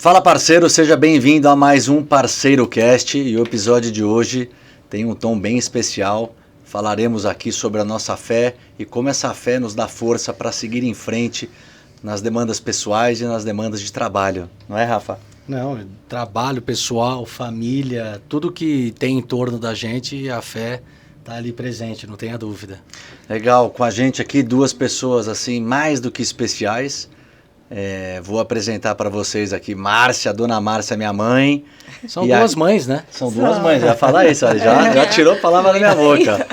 Fala parceiro, seja bem-vindo a mais um Parceiro Cast e o episódio de hoje tem um tom bem especial. Falaremos aqui sobre a nossa fé e como essa fé nos dá força para seguir em frente nas demandas pessoais e nas demandas de trabalho. Não é, Rafa? Não, trabalho pessoal, família, tudo que tem em torno da gente, a fé está ali presente, não tenha dúvida. Legal, com a gente aqui duas pessoas assim mais do que especiais. Vou apresentar para vocês aqui Márcia, Dona Márcia, minha mãe. São duas mães, né? São duas mães, já falar isso, olha, já tirou a palavra da minha boca.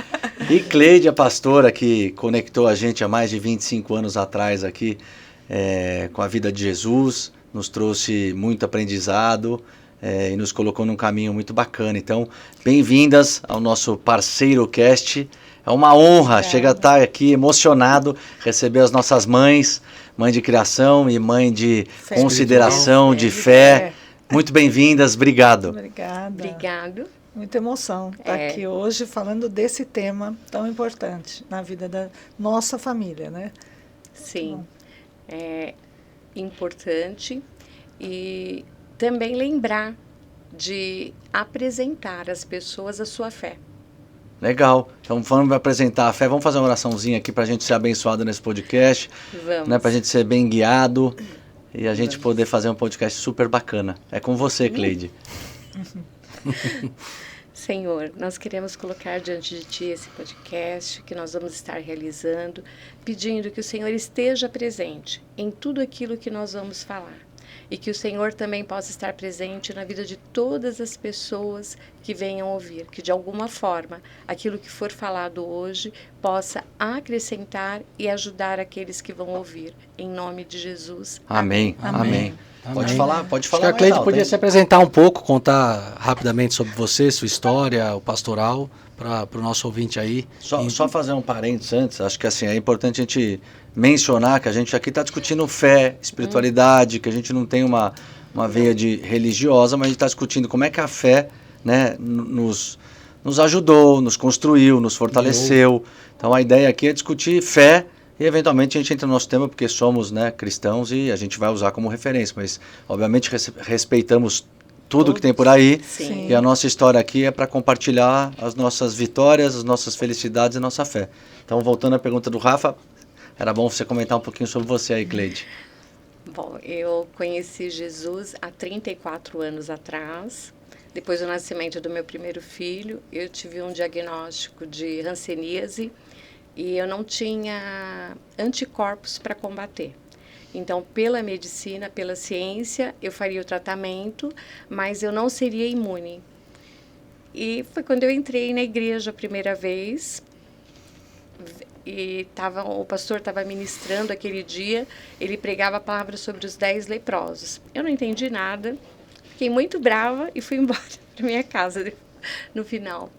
E Cleide, a pastora, que conectou a gente há mais de 25 anos atrás aqui com a vida de Jesus, nos trouxe muito aprendizado e nos colocou num caminho muito bacana. Então, bem-vindas ao nosso Parceiro Cast. É uma honra, chega a estar aqui emocionado, receber as nossas mães, mãe de criação e mãe de consideração, de fé. Muito bem-vindas, obrigado. Obrigada. Obrigado. Muita emoção estar aqui hoje falando desse tema tão importante na vida da nossa família, né? Sim, é importante e também lembrar de apresentar às pessoas a sua fé. Legal, então vamos apresentar a fé, vamos fazer uma oraçãozinha aqui para a gente ser abençoado nesse podcast, Vamos. Né, para a gente ser bem guiado e a gente poder fazer um podcast super bacana. É com você, Cleide. Senhor, nós queremos colocar diante de Ti esse podcast que nós vamos estar realizando, pedindo que o Senhor esteja presente em tudo aquilo que nós vamos falar. E que o Senhor também possa estar presente na vida de todas as pessoas que venham ouvir. Que de alguma forma, aquilo que for falado hoje possa acrescentar e ajudar aqueles que vão ouvir. Em nome de Jesus. Amém. Amém. Pode falar, Acho que a Cleide podia se apresentar um pouco, contar rapidamente sobre você, sua história, o pastoral, para o nosso ouvinte aí. Só fazer um parênteses antes, acho que assim, é importante a gente mencionar que a gente aqui está discutindo fé, espiritualidade, que a gente não tem uma veia religiosa, mas a gente está discutindo como é que a fé, né, nos ajudou, nos construiu, nos fortaleceu. Então a ideia aqui é discutir fé e eventualmente a gente entra no nosso tema porque somos, né, cristãos e a gente vai usar como referência, mas obviamente respeitamos tudo que tem por aí. Sim. E a nossa história aqui é para compartilhar as nossas vitórias, as nossas felicidades e a nossa fé. Então, voltando à pergunta do Rafa, era bom você comentar um pouquinho sobre você aí, Cleide. Bom, eu conheci Jesus há 34 anos atrás. Depois do nascimento do meu primeiro filho, eu tive um diagnóstico de hanseníase e eu não tinha anticorpos para combater. Então, pela medicina, pela ciência, eu faria o tratamento, mas eu não seria imune. E foi quando eu entrei na igreja a primeira vez, e o pastor estava ministrando aquele dia, ele pregava a palavra sobre os 10 leprosos. Eu não entendi nada, fiquei muito brava e fui embora para minha casa no final.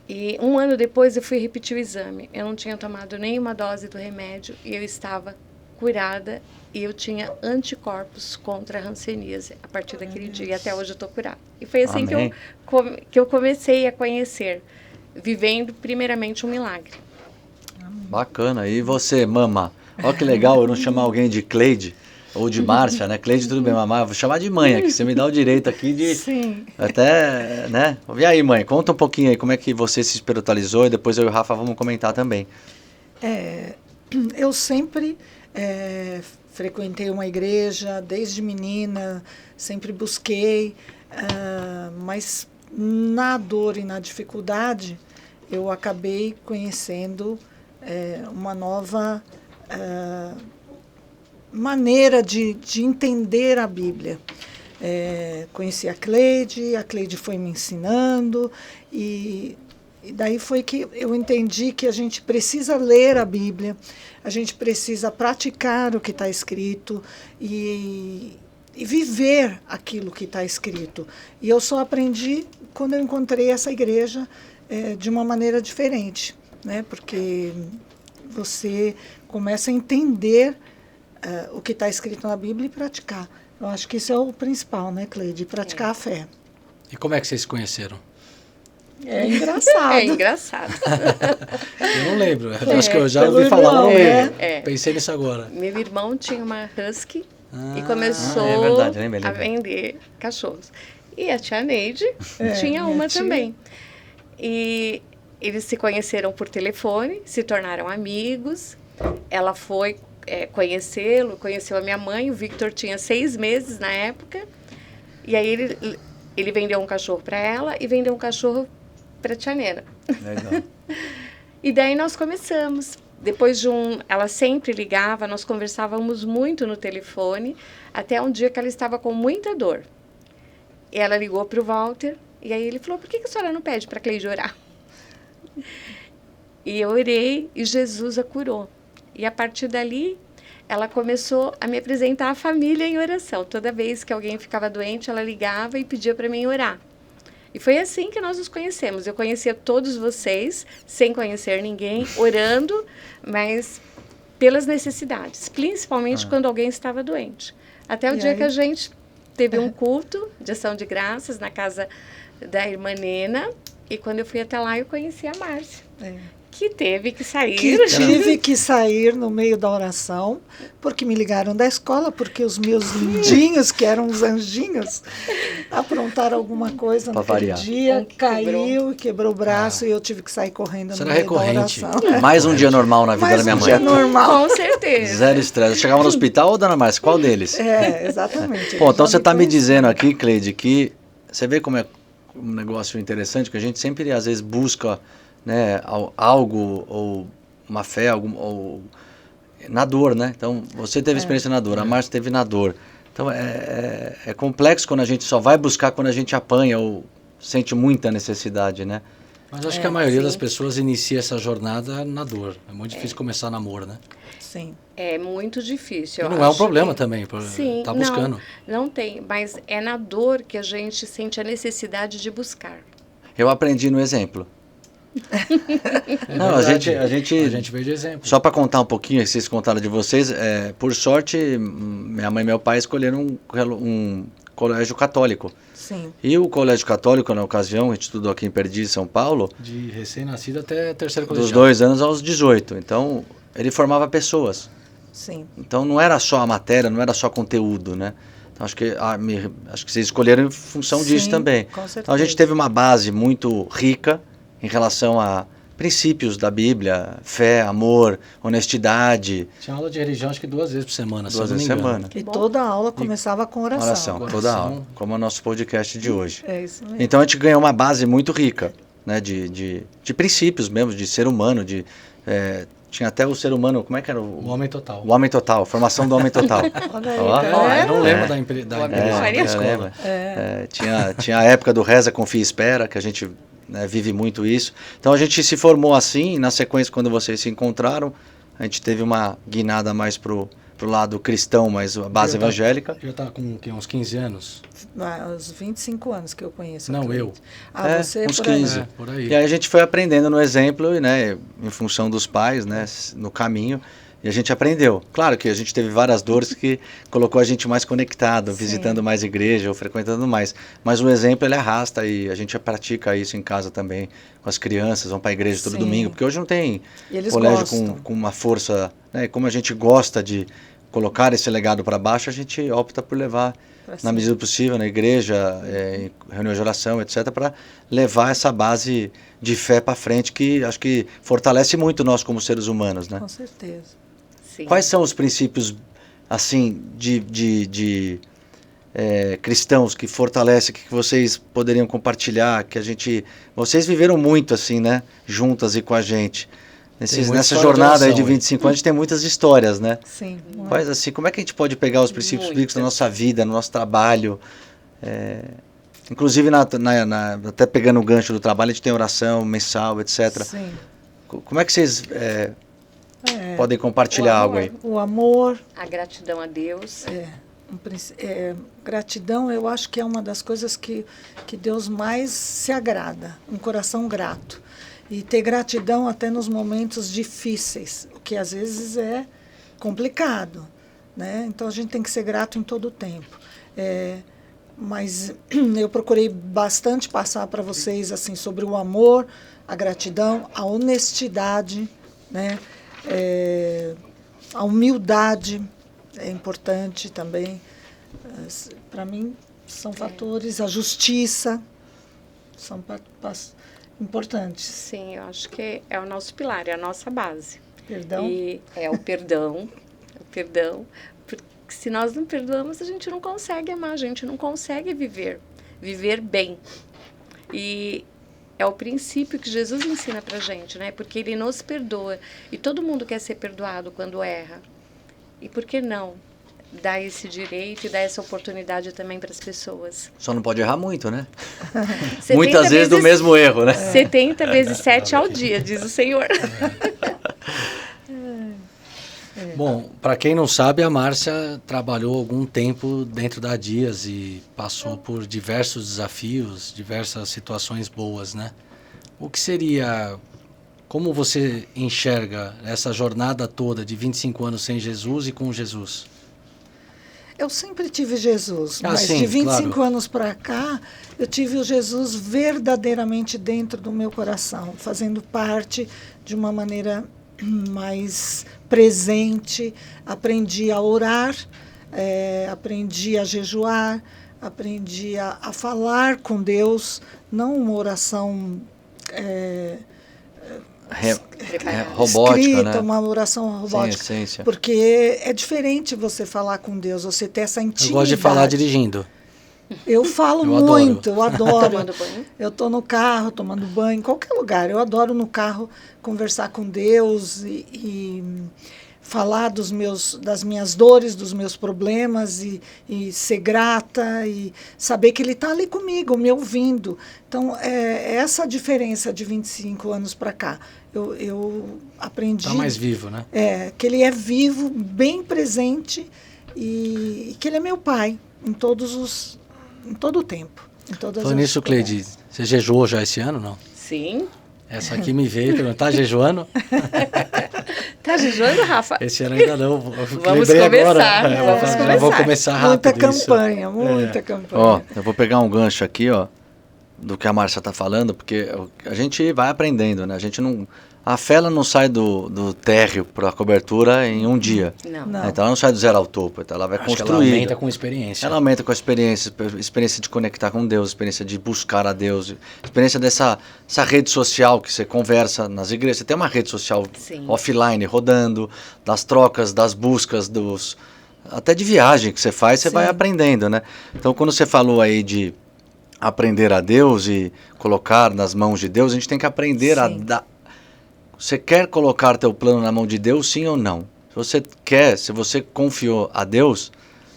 E um ano depois eu fui repetir o exame. Eu não tinha tomado nenhuma dose do remédio e eu estava curada e eu tinha anticorpos contra a hanseníase a partir daquele dia e até hoje eu estou curada. E foi assim que eu comecei a conhecer, vivendo primeiramente um milagre. Bacana. E você, mama? Olha que legal eu não chamar alguém de Cleide ou de Márcia, né? Cleide, tudo bem, mamãe. Vou chamar de mãe aqui. Você me dá o direito aqui de... Sim. Até, né? E aí, mãe? Conta um pouquinho aí como é que você se espiritualizou e depois eu e o Rafa vamos comentar também. Eu sempre frequentei uma igreja, desde menina, sempre busquei, mas na dor e na dificuldade, eu acabei conhecendo uma nova maneira de entender a Bíblia. Conheci a Cleide foi me ensinando e daí foi que eu entendi que a gente precisa ler a Bíblia, a gente precisa praticar o que está escrito e viver aquilo que está escrito. E eu só aprendi quando eu encontrei essa igreja de uma maneira diferente, né? Porque você começa a entender o que está escrito na Bíblia e praticar. Eu acho que isso é o principal, né, Cleide? Praticar a fé. E como é que vocês se conheceram? É engraçado. É engraçado. Eu não lembro. Acho que eu já ouvi falar, não lembro. Pensei nisso agora. Meu irmão tinha uma husky e começou é verdade, a lembrei. vender cachorros. E a tia Neide tinha uma também. E eles se conheceram por telefone, se tornaram amigos. Ela foi conhecê-lo, conheceu a minha mãe. O Victor tinha 6 meses na época. E aí ele vendeu um cachorro para ela e vendeu um cachorro para a tia Nena. Legal. E daí nós começamos. Depois ela sempre ligava, nós conversávamos muito no telefone, até um dia que ela estava com muita dor. E ela ligou para o Walter, e aí ele falou, por que a senhora não pede para a Cleide orar? E eu orei, e Jesus a curou. E a partir dali, ela começou a me apresentar a família em oração. Toda vez que alguém ficava doente, ela ligava e pedia para mim orar. E foi assim que nós nos conhecemos. Eu conhecia todos vocês, sem conhecer ninguém, orando, mas pelas necessidades, principalmente quando alguém estava doente. Até o dia que a gente teve um culto de ação de graças na casa da irmã Nena, e quando eu fui até lá, eu conheci a Márcia. Que teve que sair. Tive que sair no meio da oração, porque me ligaram da escola, porque os meus lindinhos, que eram os anjinhos, aprontaram alguma coisa naquele dia, caiu, quebrou o braço e eu tive que sair correndo no meio da oração. Mais um dia normal na vida da minha mãe. Mais um dia normal. Com certeza. Zero estresse. Chegava no hospital ou Dona Márcia? Qual deles? Exatamente. Bom, então você está me dizendo aqui, Cleide, que você vê como é um negócio interessante, que a gente sempre, às vezes, busca, né, algo ou uma fé ou na dor, né? Então, você teve experiência na dor, a Márcia teve na dor. Então, é complexo quando a gente só vai buscar quando a gente apanha ou sente muita necessidade, né? Mas acho que a maioria das pessoas inicia essa jornada na dor. É muito difícil começar namoro, né? Sim. É muito difícil. E não é um problema também, sim, tá buscando. Não tem, mas é na dor que a gente sente a necessidade de buscar. Eu aprendi no exemplo. Não, a gente veio de exemplo. Só para contar um pouquinho, vocês contaram de vocês, por sorte, minha mãe e meu pai escolheram um colégio católico. Sim. E o colégio católico, na ocasião, a gente estudou aqui em Perdi, São Paulo. De recém-nascido até terceiro colegial. Dos 2 anos aos 18. Então, ele formava pessoas. Sim. Então, não era só a matéria, não era só conteúdo, né? Então, acho que vocês escolheram em função disso também. Com certeza. Então, a gente teve uma base muito rica em relação a princípios da Bíblia, fé, amor, honestidade. Tinha aula de religião acho que 2 vezes por semana. 2 vezes por semana. E toda a aula começava com oração. Toda a aula, como é o nosso podcast de hoje. É isso mesmo. Então a gente ganhou uma base muito rica, né, de princípios mesmo, de ser humano, tinha até o ser humano, como é que era? O homem total. O homem total, formação do homem total. Eu não lembro da empresa. Tinha a época do reza, confia e espera, que a gente vive muito isso. Então a gente se formou assim, na sequência quando vocês se encontraram, a gente teve uma guinada mais pro lado cristão, mas a base evangélica. Já tá com uns 15 anos? Uns 25 anos que eu conheço. Não, eu. Você uns por 15. aí. Por aí. E aí a gente foi aprendendo no exemplo, né, em função dos pais, né, no caminho. E a gente aprendeu. Claro que a gente teve várias dores que colocou a gente mais conectado, visitando mais igreja ou frequentando mais. Mas o exemplo, ele arrasta e a gente pratica isso em casa também, com as crianças, vão para a igreja todo domingo. Porque hoje não tem colégio com uma força, né, como a gente gosta de colocar esse legado para baixo, a gente opta por levar, na medida do possível, na igreja, em reunião de oração, etc., para levar essa base de fé para frente, que acho que fortalece muito nós como seres humanos, né? Com certeza. Sim. Quais são os princípios, assim, cristãos que fortalecem, que vocês poderiam compartilhar, que vocês viveram muito, assim, né, juntas e com a gente? Nessa jornada aí de 25 anos, a gente tem muitas histórias, né? Sim. Quais, assim, como é que a gente pode pegar os princípios bíblicos da nossa vida, no nosso trabalho? Inclusive, até pegando o gancho do trabalho, a gente tem oração mensal, etc. Sim. Como é que vocês podem compartilhar algo aí? O amor. A gratidão a Deus. Gratidão, eu acho que é uma das coisas que Deus mais se agrada. Um coração grato. E ter gratidão até nos momentos difíceis, o que às vezes é complicado, né? Então a gente tem que ser grato em todo o tempo. Mas eu procurei bastante passar para vocês assim sobre o amor, a gratidão, a honestidade, né? A humildade, é importante também. Para mim, são fatores, a justiça, são importantes. Sim, eu acho que é o nosso pilar, é a nossa base. Perdão? E é o perdão, o perdão, porque se nós não perdoamos, a gente não consegue amar, a gente não consegue viver bem. E é o princípio que Jesus ensina pra gente, né? Porque ele nos perdoa. E todo mundo quer ser perdoado quando erra. E por que não dar esse direito e dar essa oportunidade também para as pessoas? Só não pode errar muito, né? 70 Muitas vezes do mesmo erro, né? 70 vezes 7 ao dia, diz o Senhor. Bom, para quem não sabe, a Márcia trabalhou algum tempo dentro da Dias e passou por diversos desafios, diversas situações boas, né? O que seria, como você enxerga essa jornada toda de 25 anos sem Jesus e com Jesus? Eu sempre tive Jesus, mas sim, de 25 claro. anos para cá, eu tive o Jesus verdadeiramente dentro do meu coração, fazendo parte de uma maneira mais presente. Aprendi a orar, aprendi a jejuar, aprendi a falar com Deus, não uma oração Robótica, escrita, né? uma oração robótica. Sem essência. Porque é diferente você falar com Deus, você ter essa intimidade. Eu gosto de falar dirigindo. Eu falo Eu muito, eu adoro. Tomando banho? Eu estou no carro, tomando banho, em qualquer lugar. Eu adoro no carro conversar com Deus e falar das minhas dores, dos meus problemas e ser grata e saber que Ele está ali comigo, me ouvindo. Então, é essa a diferença de 25 anos para cá. Eu aprendi... Está mais vivo, né? Que Ele é vivo, bem presente e que Ele é meu Pai em todo o tempo. Falando nisso, Cleide, você jejuou já esse ano, não? Sim. Essa aqui me veio, perguntou, tá jejuando? Tá jejuando, Rafa? Esse ano ainda não. Vamos lembrei começar, agora. vamos Já começar. vou começar Muita rápido isso. campanha, muita campanha. Ó, eu vou pegar um gancho aqui, ó, do que a Márcia tá falando, porque a gente vai aprendendo, né? A fé ela não sai do térreo para a cobertura em um dia. Não. Então ela não sai do zero ao topo, então ela vai Acho que ela construir. aumenta com experiência. Ela aumenta com a experiência de conectar com Deus, experiência de buscar a Deus, experiência dessa rede social que você conversa nas igrejas. Você tem uma rede social Sim. offline rodando, das trocas, das buscas, até de viagem que você faz, você Sim. vai aprendendo, né? Então quando você falou aí de aprender a Deus e colocar nas mãos de Deus, a gente tem que aprender a Sim. dar. Você quer colocar teu plano na mão de Deus, sim ou não? Se você confiou a Deus,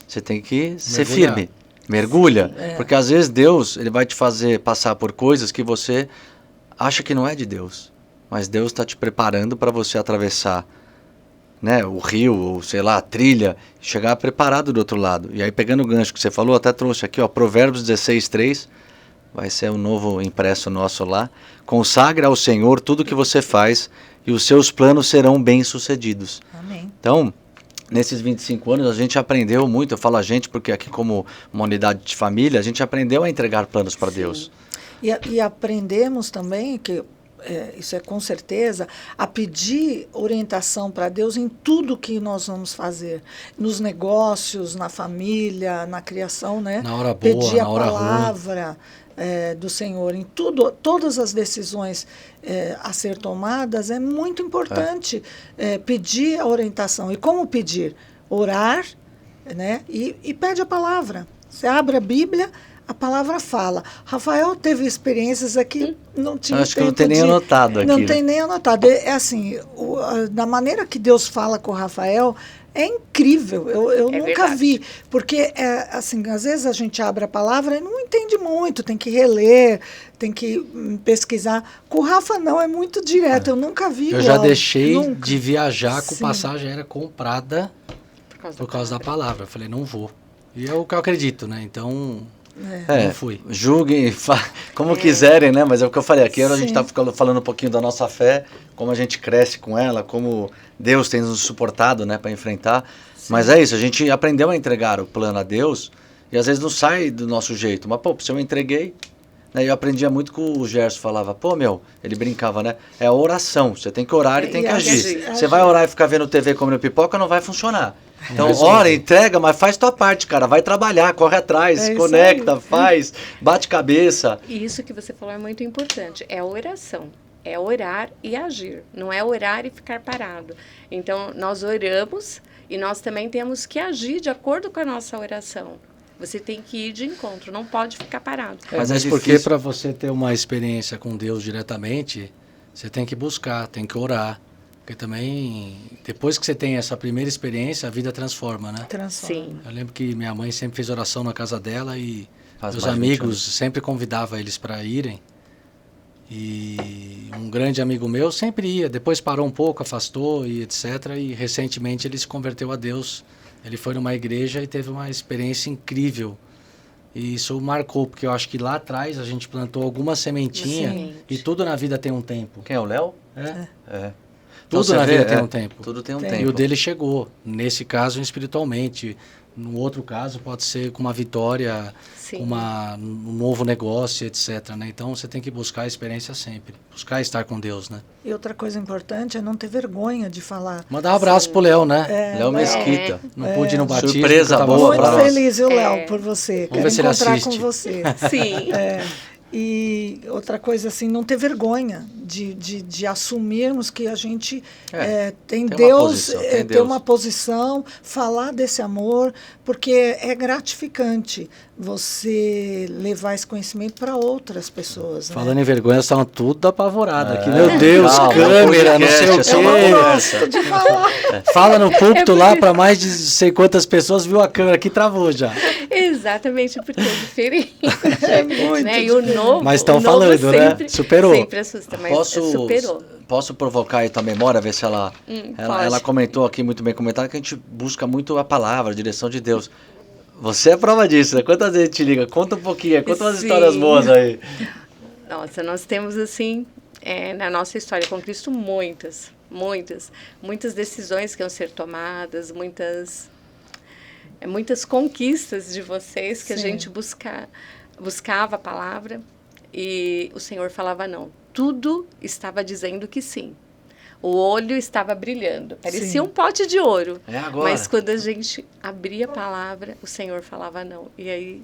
você tem que ser firme. Mergulha. Sim, Porque às vezes Deus ele vai te fazer passar por coisas que você acha que não é de Deus. Mas Deus está te preparando para você atravessar, né, o rio, ou sei lá, a trilha, chegar preparado do outro lado. E aí pegando o gancho que você falou, até trouxe aqui, ó, Provérbios 16:3. Vai ser um novo impresso nosso lá. Consagre ao Senhor tudo que você faz e os seus planos serão bem-sucedidos. Amém. Então, nesses 25 anos, a gente aprendeu muito. Eu falo a gente porque aqui como uma unidade de família, a gente aprendeu a entregar planos para Deus. E aprendemos também que, isso é com certeza, a pedir orientação para Deus em tudo que nós vamos fazer. Nos negócios, na família, na criação, né? Na hora boa, pedir na hora a ruim. palavra do Senhor em tudo, todas as decisões a ser tomadas, é muito importante pedir a orientação. E como pedir? Orar, né? E pede a palavra. Você abre a Bíblia, a palavra fala. Rafael teve experiências aqui, não tinha Acho que eu não tempo tenho nem anotado aqui. Não tem nem anotado. É assim, da maneira que Deus fala com o Rafael, é incrível. Eu nunca verdade. vi. Porque, assim, às vezes a gente abre a palavra e não entende muito, tem que reler, tem que pesquisar. Com o Rafa, não, é muito direto. Eu nunca vi Eu igual. já deixei Nunca. de viajar com Sim. passagem aérea comprada por causa da palavra. Eu falei, não vou. E é o que eu acredito, né? Então, não fui. Julguem como quiserem, né? Mas é o que eu falei aqui. A gente Sim. está falando um pouquinho da nossa fé, como a gente cresce com ela, como Deus tem nos suportado, né, para enfrentar. Sim. Mas é isso, a gente aprendeu a entregar o plano a Deus e às vezes não sai do nosso jeito. Mas, pô, se eu entreguei, né, eu aprendia muito que o Gerson falava, pô, ele brincava, né? É a oração, você tem que orar e tem que agir. Você vai orar e ficar vendo TV comendo pipoca, não vai funcionar. Então, ora, entrega, mas faz tua parte, cara. Vai trabalhar, corre atrás, É isso conecta, aí. faz, bate cabeça. E isso que você falou é muito importante, é a oração. É orar e agir, não é orar e ficar parado. Então, nós oramos e nós também temos que agir de acordo com a nossa oração. Você tem que ir de encontro, não pode ficar parado. Mas é Mas porque difícil. para você ter uma experiência com Deus diretamente, você tem que buscar, tem que orar. Porque também, depois que você tem essa primeira experiência, a vida transforma, né? Transforma. Sim. Eu lembro que minha mãe sempre fez oração na casa dela e Faz meus mais de 20 amigos anos. sempre convidava eles para irem. E um grande amigo meu sempre ia, depois parou um pouco, afastou e etc. E recentemente ele se converteu a Deus. Ele foi numa igreja e teve uma experiência incrível. E isso marcou, porque eu acho que lá atrás a gente plantou alguma sementinha Semente. e tudo na vida tem um tempo. Quem é o Léo? É. É. Tudo você na vê, vida tem um tempo. Tudo tem um Tem. tempo. E o dele chegou, nesse caso espiritualmente. No outro caso pode ser com uma vitória, Sim. com um novo negócio, etc. Né? Então você tem que buscar a experiência sempre. Buscar estar com Deus, né? E outra coisa importante é não ter vergonha de falar. Mandar um abraço pro Léo, né? Léo Mesquita. Não pude ir no batismo. Surpresa porque tava boa Muito pra fora. nós. feliz, viu, Léo, É. por você. Vamos Quero ver se ele encontrar assiste. com você. Sim. E outra coisa assim, não ter vergonha de assumirmos que a gente tem tem uma Deus, posição, tem ter Deus. uma posição, falar desse amor, porque é gratificante você levar esse conhecimento para outras pessoas. Falando em vergonha, estavam tudo apavorados aqui. É. Meu Deus, Calma, câmera, não sei o podcast, Eu não quê. gosto de falar. Fala no púlpito lá para mais de sei quantas pessoas, viu a câmera aqui, travou já. Exatamente, porque é diferente. É muito né? E o novo, Mas estão o novo falando, né? sempre, Superou. Sempre assusta, mas superou. Posso provocar aí tua memória, ver se ela... Pode. Ela comentou aqui, muito bem comentado, que a gente busca muito a palavra, a direção de Deus. Você é prova disso, né? Quantas vezes te liga? Conta um pouquinho, conta umas Sim. histórias boas aí. Nossa, nós temos assim, na nossa história com Cristo, muitas decisões que iam ser tomadas, muitas conquistas de vocês que a Sim. gente buscava a palavra e o Senhor falava não. Tudo estava dizendo que sim. O olho estava brilhando, parecia Sim. um pote de ouro. É agora. Mas quando a gente abria a palavra, o Senhor falava não. E aí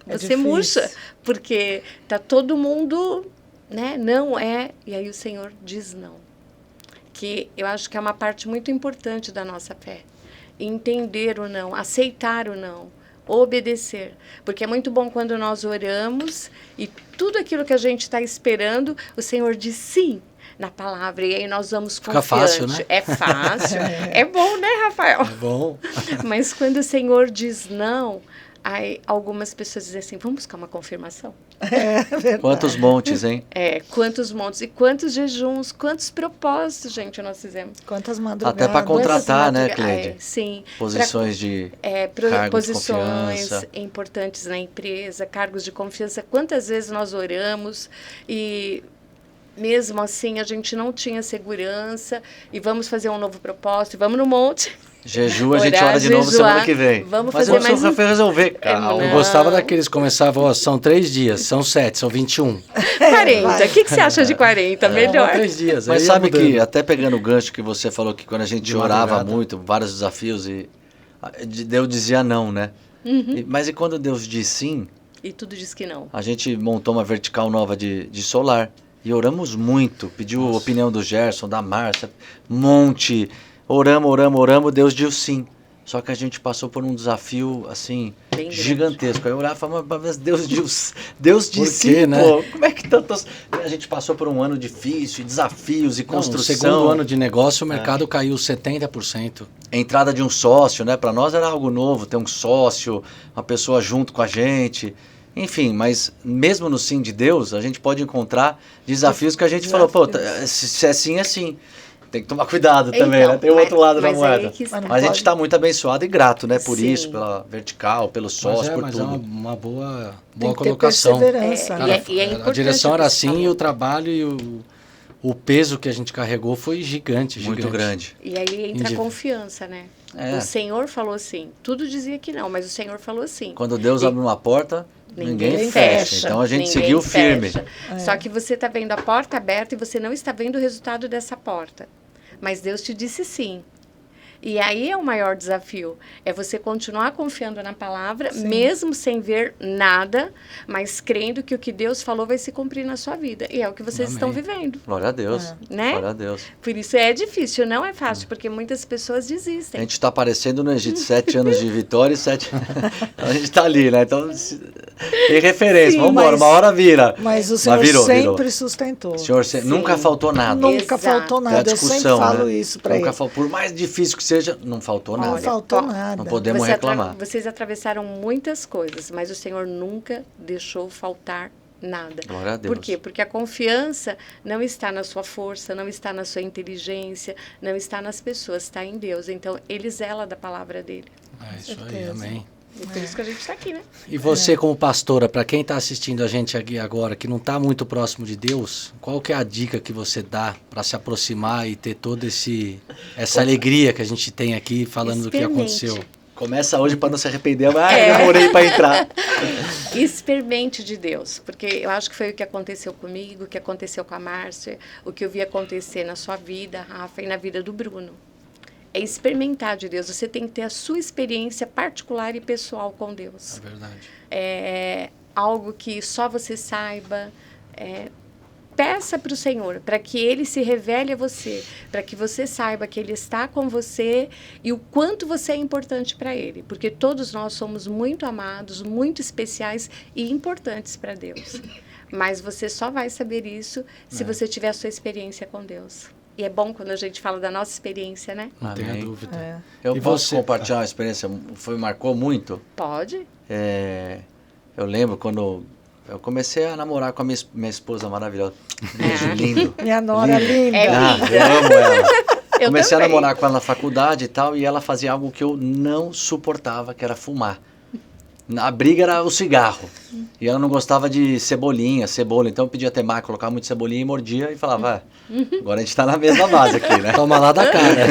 É você difícil. murcha, porque tá todo mundo, né? Não é. E aí o Senhor diz não. Que eu acho que é uma parte muito importante da nossa fé. Entender o não, aceitar o não, obedecer. Porque é muito bom quando nós oramos e tudo aquilo que a gente está esperando, o Senhor diz sim na palavra. E aí nós vamos Fica confiante. fácil, né? É fácil. É bom, né, Rafael? É bom. Mas quando o Senhor diz não, aí algumas pessoas dizem assim, vamos buscar uma confirmação? É verdade. Quantos montes, hein? Quantos montes e quantos jejuns, quantos propósitos, gente, nós fizemos. Quantas madrugadas. Até para contratar, né, Quantas Cleide? sim. Posições de cargos de Posições confiança. importantes na empresa, cargos de confiança. Quantas vezes nós oramos e mesmo assim a gente não tinha segurança e vamos fazer um novo propósito, e vamos no monte. Jejum, a gente Orar, ora de novo jejuar. semana que vem. Vamos Mas fazer eu mais só foi resolver, calma. não. Eu gostava daqueles que começavam, ó, são 3 dias, são 7, são 21. 40. vai. O que você acha de 40? Melhor. 3 dias. Mas aí ia sabe mudando. que, até pegando o gancho que você falou que quando a gente De orava madrugada. muito, vários desafios, e Deus dizia não, né? Uhum. Mas e quando Deus diz sim, E tudo diz que não. a gente montou uma vertical nova de solar e oramos muito, pediu a opinião do Gerson, da Márcia, monte, oramos, Deus disse sim. Só que a gente passou por um desafio, assim, Bem grande. gigantesco. Aí eu olhava e falava, mas Deus disse Por sim, quê, né? pô. Como é que tantos... A gente passou por um ano difícil, desafios e Não, construção. no segundo ano de negócio, o mercado caiu 70%. Entrada de um sócio, né? Para nós era algo novo, ter um sócio, uma pessoa junto com a gente. Enfim, mas mesmo no sim de Deus, a gente pode encontrar desafios que a gente falou, pô, se é sim, é sim. Tem que tomar cuidado também, Então, né? Tem o outro lado da mas aí moeda. que está. Mas Mas a gente pode. está muito abençoado e grato, né? Por Sim. isso, pela vertical, pelo sócio, por Mas é tudo. uma boa Tem que ter colocação. perseverança. É, né? e é a importante direção era o que você assim falou. e o trabalho e o peso que a gente carregou foi gigante. Muito grande. E aí entra a confiança, né? É. O Senhor falou sim. Tudo dizia que não, mas o Senhor falou sim. Quando Deus E abre uma porta, ninguém fecha. fecha. Então a gente Ninguém seguiu firme. fecha. Só que você está vendo a porta aberta e você não está vendo o resultado dessa porta. Mas Deus te disse sim. E aí é o maior desafio, é você continuar confiando na palavra, mesmo sem ver nada, mas crendo que o que Deus falou vai se cumprir na sua vida. E é o que vocês estão vivendo. Glória a Deus. Né? Glória a Deus. Por isso é difícil, não é fácil, porque muitas pessoas desistem. A gente está aparecendo no Egito, 7 anos de vitória e 7... Então a gente está ali, né? Então, tem referência. Sim, Vamos embora, mas- uma hora vira. Mas o Senhor virou, sempre virou. sustentou. O Senhor nunca faltou nada. Nunca Exato. faltou É a nada. Eu sempre discussão, falo né? isso para Nunca ele. Por mais difícil que seja, não faltou Não nada. faltou Ó, nada. Não podemos reclamar. Vocês atravessaram muitas coisas, mas o Senhor nunca deixou faltar nada. Glória a Deus. Por quê? Porque a confiança não está na sua força, não está na sua inteligência, não está nas pessoas, está em Deus. Então, Ele zela da palavra dele. É isso aí, certeza. amém. E por isso que a gente está aqui, né? E você como pastora, para quem está assistindo a gente aqui agora, que não está muito próximo de Deus, qual que é a dica que você dá para se aproximar e ter toda essa alegria que a gente tem aqui falando do que Experimente. aconteceu? Começa hoje para não se arrepender. Demorei para entrar. Experimente de Deus, porque eu acho que foi o que aconteceu comigo, o que aconteceu com a Márcia, o que eu vi acontecer na sua vida, Rafa, e na vida do Bruno. É experimentar de Deus. Você tem que ter a sua experiência particular e pessoal com Deus. É verdade. É algo que só você saiba. Peça para o Senhor, para que Ele se revele a você, para que você saiba que Ele está com você e o quanto você é importante para Ele. Porque todos nós somos muito amados, muito especiais e importantes para Deus. Mas você só vai saber isso se você tiver a sua experiência com Deus. E é bom quando a gente fala da nossa experiência, né? Não tenha Amém. dúvida. É. Eu E posso você? compartilhar uma experiência, marcou muito. Pode? Eu lembro quando eu comecei a namorar com a minha esposa maravilhosa. Beijo lindo. Minha nora linda. É Ah, linda. eu amo ela. Eu Comecei a também. namorar com ela na faculdade e tal, e ela fazia algo que eu não suportava, que era fumar. A briga era o cigarro. E ela não gostava de cebola. Então eu pedia temaki, colocava muito cebolinha e mordia e falava, agora a gente tá na mesma base aqui, né? Toma lá da cara.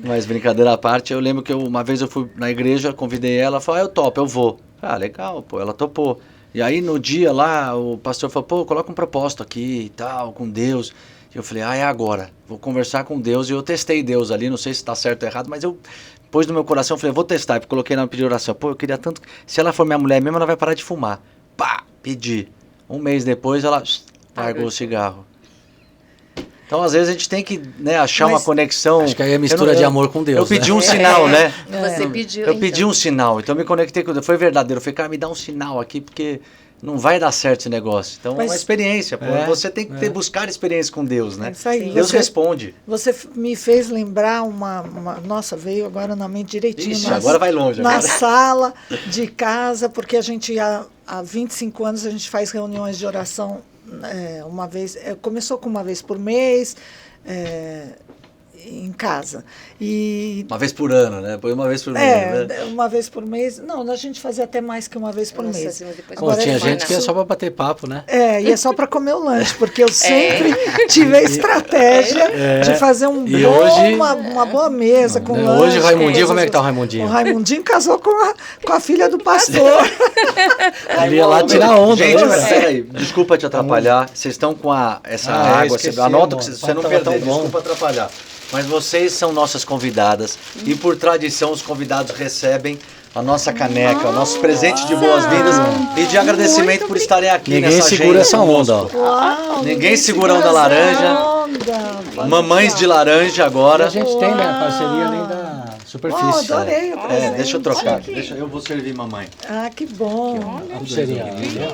Mas brincadeira à parte, eu lembro que uma vez eu fui na igreja, convidei ela, falou, eu topo, eu vou. Ah, legal, pô, ela topou. E aí no dia lá, o pastor falou, pô, coloca um propósito aqui e tal, com Deus. E eu falei, é agora, vou conversar com Deus. E eu testei Deus ali, não sei se está certo ou errado, mas eu pus no meu coração, falei, vou testar. E coloquei lá no pedido de oração, pô, eu queria tanto, se ela for minha mulher mesmo, ela vai parar de fumar. Pá, pedi. Um mês depois, ela largou o cigarro. Então, às vezes, a gente tem que achar uma conexão. Acho que aí é mistura de amor com Deus. Eu pedi né? um sinal, né? Você pediu, Eu pedi então. um sinal, então eu me conectei com Deus. Foi verdadeiro. Eu falei, cara, me dá um sinal aqui, porque não vai dar certo esse negócio. Então, é uma experiência. Pô. Você tem que buscar experiência com Deus, né? É isso aí. Deus responde. Você me fez lembrar Nossa, veio agora na mente direitinho. Ixi, agora vai longe. Na Agora. sala de casa, porque a gente, há 25 anos, a gente faz reuniões de oração uma vez. Começou com uma vez por mês. Em casa. E Uma vez por ano, né? Foi uma vez por mês, né? uma vez por mês. Não, a gente fazia até mais que uma vez por Nós mês. fazíamos depois Bom, Agora tinha é gente que ia isso. só para bater papo, né? E é só para comer o lanche, porque eu sempre tive a estratégia de fazer E hoje- uma boa mesa com Né? lanche. Hoje o Raimundinho, coisas. como é que tá o Raimundinho? O Raimundinho casou com a filha do pastor. Ele ia lá tirar onda. Gente, né? mas peraí, desculpa te atrapalhar. Vocês estão com essa água, esqueci, anota amor. que você não Tava perdeu, tão bom. desculpa atrapalhar. Mas vocês são nossas convidadas e por tradição os convidados recebem a nossa caneca, o nosso presente de boas-vindas e de agradecimento por estarem aqui Ninguém nessa segura agenda essa onda, ó. conosco. Uau, Ninguém segurando a laranja. Mamães de laranja E agora. a gente tem, né, parceria além da superfície. Adorei o presente. Deixa eu trocar. Eu vou servir mamãe. Que bom. A pulseirinha.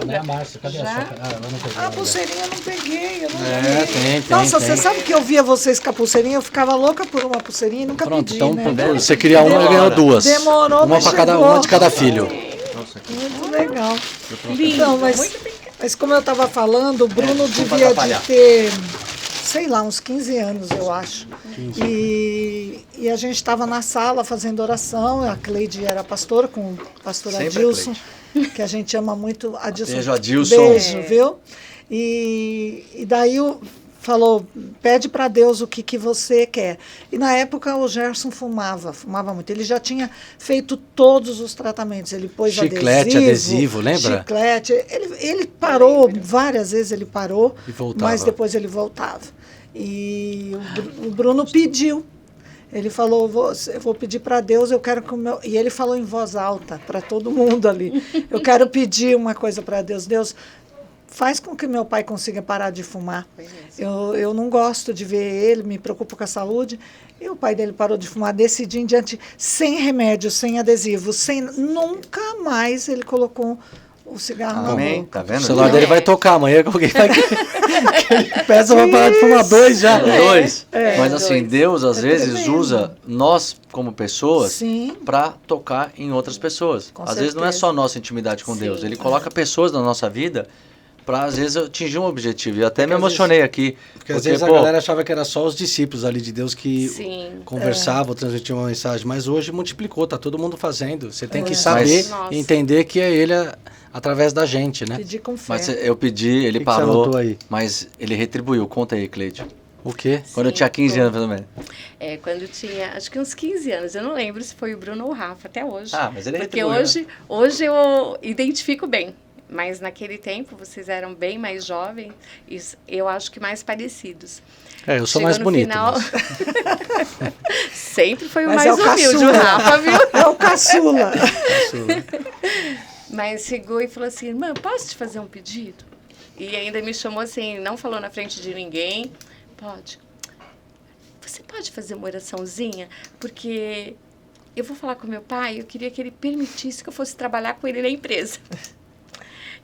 Né, Márcia? Cadê a sua? Ela não pegou. A pulseirinha eu não peguei. Eu não tem. Nossa, tem. você sabe que eu via vocês com a pulseirinha? Eu ficava louca por uma pulseirinha e nunca Pronto, pedi, então né? você queria uma e ganhou duas. Demorou, uma mas para cada, chegou. uma de cada filho. Muito legal. Lindo, Então, muito bem. mas como eu estava falando, o Bruno desculpa devia atrapalhar. de ter, sei lá, uns 15 anos, eu acho. E a gente estava na sala fazendo oração, a Cleide era pastora, com o pastor Sempre Adilson, que a gente ama muito. Adilson. Beijo, Adilson. Beijo, viu? E daí falou, pede para Deus o que você quer. E na época o Gerson fumava muito. Ele já tinha feito todos os tratamentos. Ele pôs Chiclete, adesivo, lembra? Chiclete. Ele parou, várias vezes ele parou, E voltava. mas depois ele voltava. E o Bruno pediu. Ele falou, eu vou pedir para Deus, eu quero que o meu... E ele falou em voz alta para todo mundo ali. Eu quero pedir uma coisa para Deus. Deus, faz com que meu pai consiga parar de fumar. Eu não gosto de ver ele, me preocupo com a saúde. E o pai dele parou de fumar desse dia em diante, sem remédio, sem adesivo, nunca mais ele colocou o cigarro na boca. Tá vendo? O celular dele vai tocar amanhã, alguém vai peça pra parar de fumar 2 já. 2. Mas assim, 2. Deus às vezes tremendo. usa nós como pessoas Sim. para tocar em outras pessoas. Com Às vezes não é certeza. só nossa intimidade com Sim. Deus, ele coloca pessoas na nossa vida para às vezes atingir um objetivo. E até me às emocionei aqui. Porque às vezes a galera achava que era só os discípulos ali de Deus que Sim. conversavam, transmitiam uma mensagem, mas hoje multiplicou, tá todo mundo fazendo. Você tem que Mas- saber Nossa. e entender que é ele através da gente, né? Pedir com fé. Mas eu pedi, ele O que você parou, anotou aí? mas ele retribuiu. Conta aí, Cleide. O quê? Quando eu tinha 15 anos, pelo menos. Quando eu tinha, acho que uns 15 anos, eu não lembro se foi o Bruno ou o Rafa, até hoje. Ah, mas ele Porque retribuiu, hoje eu identifico bem. Mas naquele tempo, vocês eram bem mais jovens e eu acho que mais parecidos. Eu sou Chegou mais no bonito. final- mas- Sempre foi o Mas mais é o humilde, o caçula. Rafa, viu? É o caçula. Mas chegou e falou assim, irmã, posso te fazer um pedido? E ainda me chamou assim, não falou na frente de ninguém. Pode. Você pode fazer uma oraçãozinha? Porque eu vou falar com meu pai, eu queria que ele permitisse que eu fosse trabalhar com ele na empresa.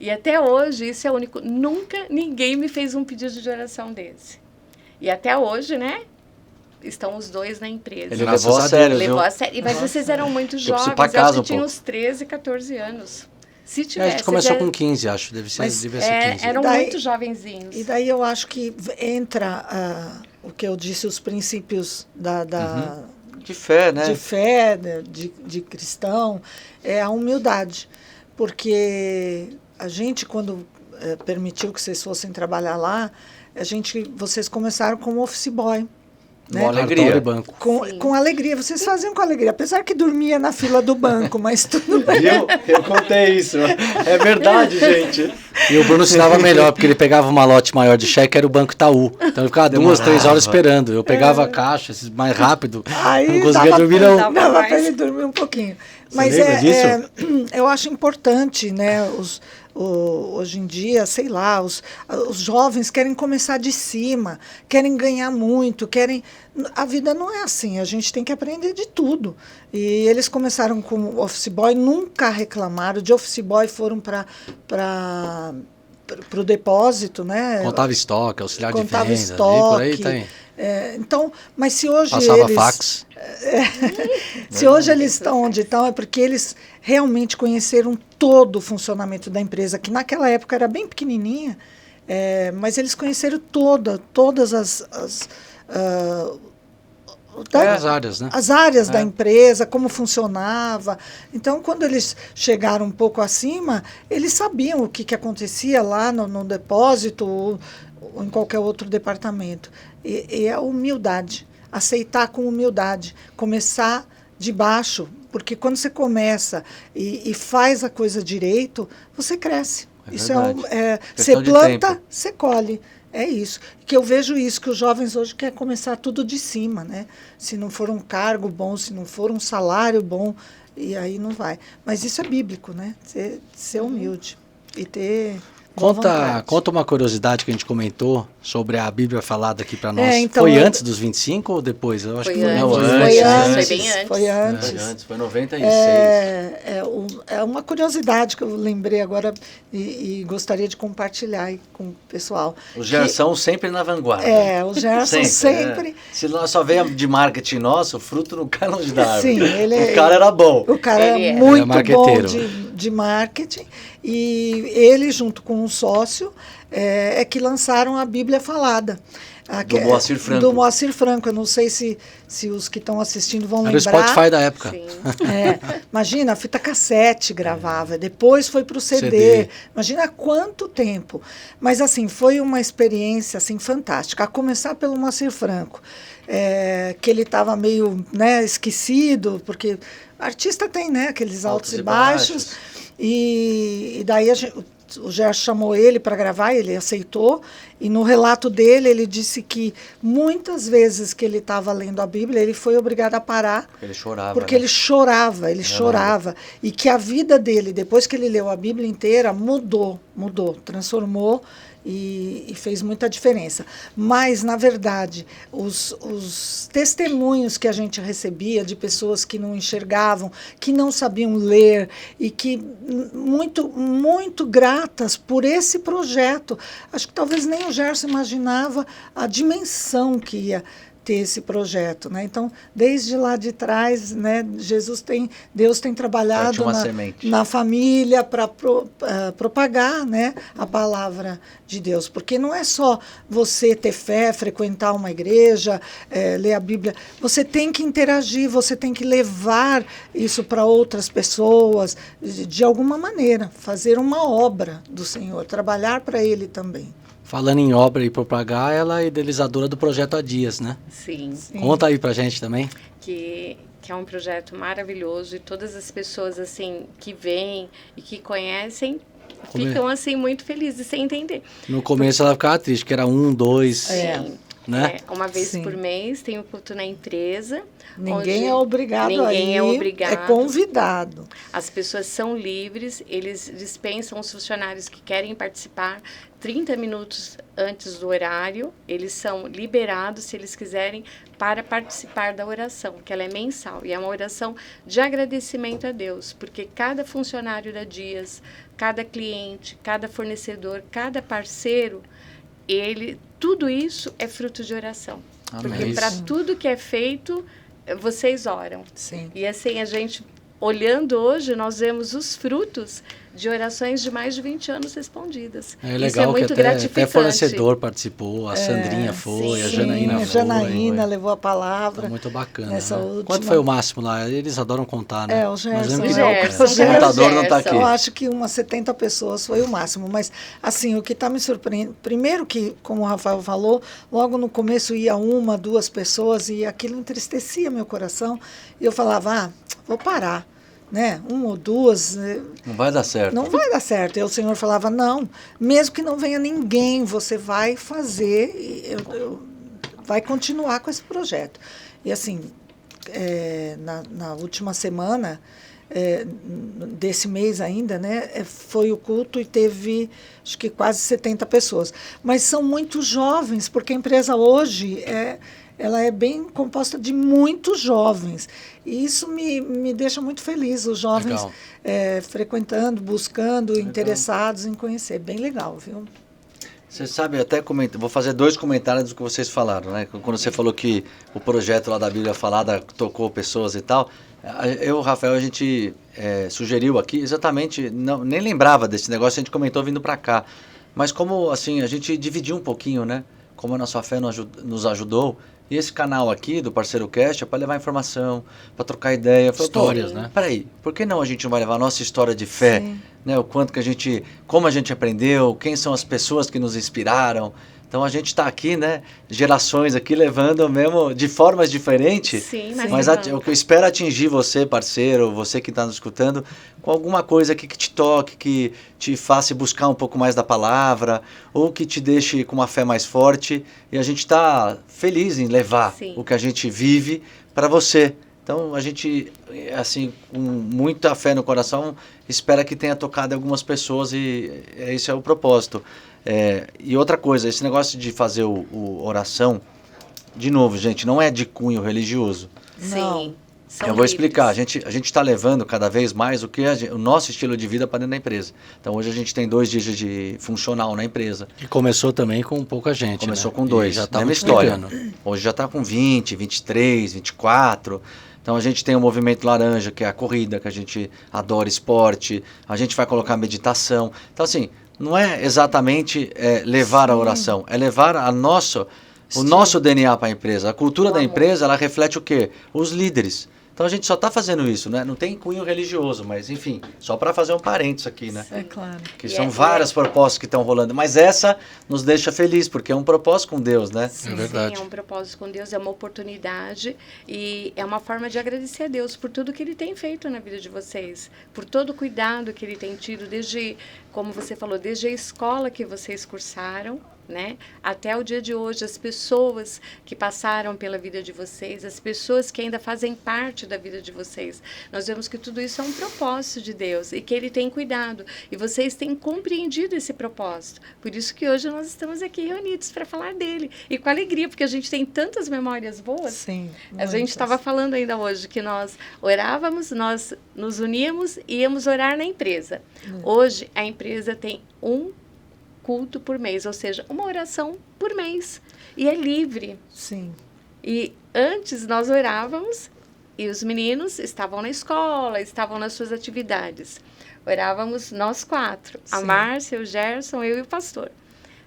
E até hoje, isso é único. Nunca ninguém me fez um pedido de oração desse. E até hoje, né? Estão os dois na empresa. Ele Graças levou a a sério, Levou viu? a sério. Mas vocês eram muito preciso ir jovens, pra eu casa acho um que tinham pouco. uns 13, 14 anos. Se A tivesse... gente começou já- com 15, acho. Devia ser Mas, 15. eram Daí- muito jovenzinhos. E daí eu acho que entra o que eu disse, os princípios De fé, né? de fé, de cristão, é a humildade. Porque a gente, quando permitiu que vocês fossem trabalhar lá, vocês começaram como office boy. Com Né? alegria. Cartório e banco. Sim. Com alegria, vocês faziam com alegria, apesar que dormia na fila do banco, mas tudo bem. Viu? Eu contei isso. É verdade, gente. E o Bruno se dava melhor, porque ele pegava uma lote maior de cheque, era o Banco Itaú. Então ele ficava 2, 3 horas esperando. Eu pegava a caixa, esses mais rápido. Aí Não conseguia dava- dormir, não. dava Dava mais. para ele dormir um pouquinho. Mas lembra disso? eu acho importante, né? Hoje em dia, sei lá, os jovens querem começar de cima, querem ganhar muito, a vida não é assim, a gente tem que aprender de tudo. E eles começaram como office boy, nunca reclamaram, de office boy foram para o depósito, né? Contava estoque, auxiliar de Contava vendas, ali, por aí estoque. tem. Então, mas se hoje Passava eles... fax. Se hoje eles estão onde estão, é porque eles realmente conheceram todo o funcionamento da empresa, que naquela época era bem pequenininha, mas eles conheceram todas as As áreas, né? as áreas da empresa, como funcionava. Então, quando eles chegaram um pouco acima, eles sabiam o que acontecia lá no depósito ou em qualquer outro departamento. E a humildade, aceitar com humildade, começar de baixo, porque quando você começa e faz a coisa direito, você cresce. É Isso verdade. você Questão de planta, tempo. você colhe. É isso. Que eu vejo isso, que os jovens hoje querem começar tudo de cima, né? Se não for um cargo bom, se não for um salário bom, e aí não vai. Mas isso é bíblico, né? Ser humilde e ter boa vontade. Conta uma curiosidade que a gente comentou sobre a Bíblia falada aqui para nós. então, Foi antes dos 25 ou depois? Eu acho Foi que antes, Não, foi antes, antes, foi bem antes. Foi antes. Foi 96. É uma curiosidade que eu lembrei agora e gostaria de compartilhar aí com o pessoal. Os Gerson sempre na vanguarda. O Gerson sempre. Se nós só veio de marketing nosso, o fruto não cai longe da árvore. Sim, O cara era bom. O cara Ele é é. muito Ele é bom marqueteiro. de marketing. E ele, junto com um sócio, é que lançaram a Bíblia Falada. Do Moacir Franco. Do Moacir Franco. Eu não sei se os que estão assistindo vão era o lembrar. Spotify da época. Sim. Imagina, a fita cassete gravava, depois foi para o CD. CD. Imagina quanto tempo. Mas, assim, foi uma experiência assim, fantástica. A começar pelo Moacir Franco, que ele estava meio, né, esquecido, porque artista tem, né, aqueles altos e baixos. E daí o Gerson chamou ele para gravar, ele aceitou, e no relato dele ele disse que muitas vezes que ele estava lendo a Bíblia, ele foi obrigado a parar. Porque ele chorava. Porque ele chorava. E que a vida dele, depois que ele leu a Bíblia inteira, mudou, transformou e fez muita diferença. Mas, na verdade, os testemunhos que a gente recebia de pessoas que não enxergavam, que não sabiam ler e que muito gratas por esse projeto. Acho que talvez nem o Gerson imaginava a dimensão que ia ter esse projeto, né? Então, desde lá de trás, né, Deus tem trabalhado na família para propagar, né, a palavra de Deus, porque não é só você ter fé, frequentar uma igreja, ler a Bíblia, você tem que interagir, você tem que levar isso para outras pessoas, de alguma maneira, fazer uma obra do Senhor, trabalhar para Ele também. Falando em obra e propagar, ela é idealizadora do projeto Há Dias, né? Sim. Conta aí pra gente também. Que é um projeto maravilhoso e todas as pessoas assim que vêm e que conhecem ficam assim muito felizes sem entender. No começo ela ficava triste, que era 1, 2, né? Uma vez por mês tem o culto na empresa. Ninguém é obrigado a ir, é convidado. As pessoas são livres, eles dispensam os funcionários que querem participar 30 minutos antes do horário, eles são liberados, se eles quiserem, para participar da oração, que ela é mensal, e é uma oração de agradecimento a Deus, porque cada funcionário da Dias, cada cliente, cada fornecedor, cada parceiro, tudo isso é fruto de oração. Amém. Porque para tudo que é feito, vocês oram. Sim. E assim, a gente, olhando hoje, nós vemos os frutos de orações de mais de 20 anos respondidas. É legal. Isso é muito que gratificante. Até fornecedor participou, a Sandrinha foi, a Janaína foi. A Janaína levou a palavra. Tá muito bacana. Nessa última... Quanto foi o máximo lá? Eles adoram contar, né? O Gerson. O contador não está aqui. Eu acho que umas 70 pessoas foi o máximo. Mas, assim, o que está me surpreendendo... Primeiro que, como o Rafael falou, logo no começo ia 1, 2 pessoas e aquilo entristecia meu coração. E eu falava, vou parar. Né? 1 ou 2... Não vai dar certo. Não vai dar certo. E o Senhor falava, não, mesmo que não venha ninguém, você vai fazer, vai continuar com esse projeto. E assim, na última semana desse mês ainda, né, foi o culto e teve, acho que quase 70 pessoas. Mas são muito jovens, porque a empresa hoje ela é bem composta de muitos jovens. E isso me deixa muito feliz, os jovens frequentando, buscando, interessados em conhecer. Bem legal, viu? Você sabe, até vou fazer 2 comentários do que vocês falaram, né? Quando você falou que o projeto lá da Bíblia Falada tocou pessoas e tal, eu e o Rafael, a gente sugeriu aqui, exatamente, nem lembrava desse negócio, a gente comentou vindo para cá. Mas como, assim, a gente dividiu um pouquinho, né? Como a nossa fé nos ajudou. E esse canal aqui, do Parceiro Cast, é para levar informação, para trocar ideia. Histórias, né? Peraí, por que não a gente não vai levar a nossa história de fé? Né, o quanto que como a gente aprendeu, quem são as pessoas que nos inspiraram. Então a gente está aqui, né, gerações aqui levando mesmo de formas diferentes. Sim, mas o que eu espero atingir você, parceiro, você que está nos escutando, com alguma coisa aqui que te toque, que te faça buscar um pouco mais da palavra, ou que te deixe com uma fé mais forte. E a gente está feliz em levar o que a gente vive para você. Então, a gente, assim, com muita fé no coração, espera que tenha tocado algumas pessoas e esse é o propósito. E outra coisa, esse negócio de fazer o oração, de novo, gente, não é de cunho religioso. Sim. Eu vou explicar. A gente está levando cada vez mais o nosso estilo de vida para dentro da empresa. Então, hoje a gente tem 2 dias de funcional na empresa. E começou também com pouca gente, Começou né? com 2, já tá mesma história. Hoje já está com 20, 23, 24... Então a gente tem o Movimento Laranja, que é a corrida, que a gente adora esporte, a gente vai colocar meditação. Então assim, não é exatamente levar a oração, é levar o nosso DNA para a empresa. A cultura da empresa, ela reflete o quê? Os líderes. Então a gente só está fazendo isso, né? Não tem cunho religioso, mas enfim, só para fazer um parênteses aqui, né? É claro. Que são várias propostas que estão rolando, mas essa nos deixa feliz, porque é um propósito com Deus, né? Sim, É verdade. Sim, é um propósito com Deus, é uma oportunidade e é uma forma de agradecer a Deus por tudo que Ele tem feito na vida de vocês, por todo o cuidado que Ele tem tido, desde, como você falou, desde a escola que vocês cursaram, né? Até o dia de hoje, as pessoas que passaram pela vida de vocês, as pessoas que ainda fazem parte da vida de vocês. Nós vemos que tudo isso é um propósito de Deus e que Ele tem cuidado. E vocês têm compreendido esse propósito. Por isso que hoje nós estamos aqui reunidos para falar dele. E com alegria, porque a gente tem tantas memórias boas. Sim. A gente estava falando ainda hoje que nós orávamos, nós nos uníamos e íamos orar na empresa. Hoje, a empresa tem um culto por mês, ou seja, uma oração por mês. E é livre. Sim. E antes nós orávamos e os meninos estavam na escola, estavam nas suas atividades. Orávamos nós 4, a Sim. Márcia, o Gerson, eu e o pastor.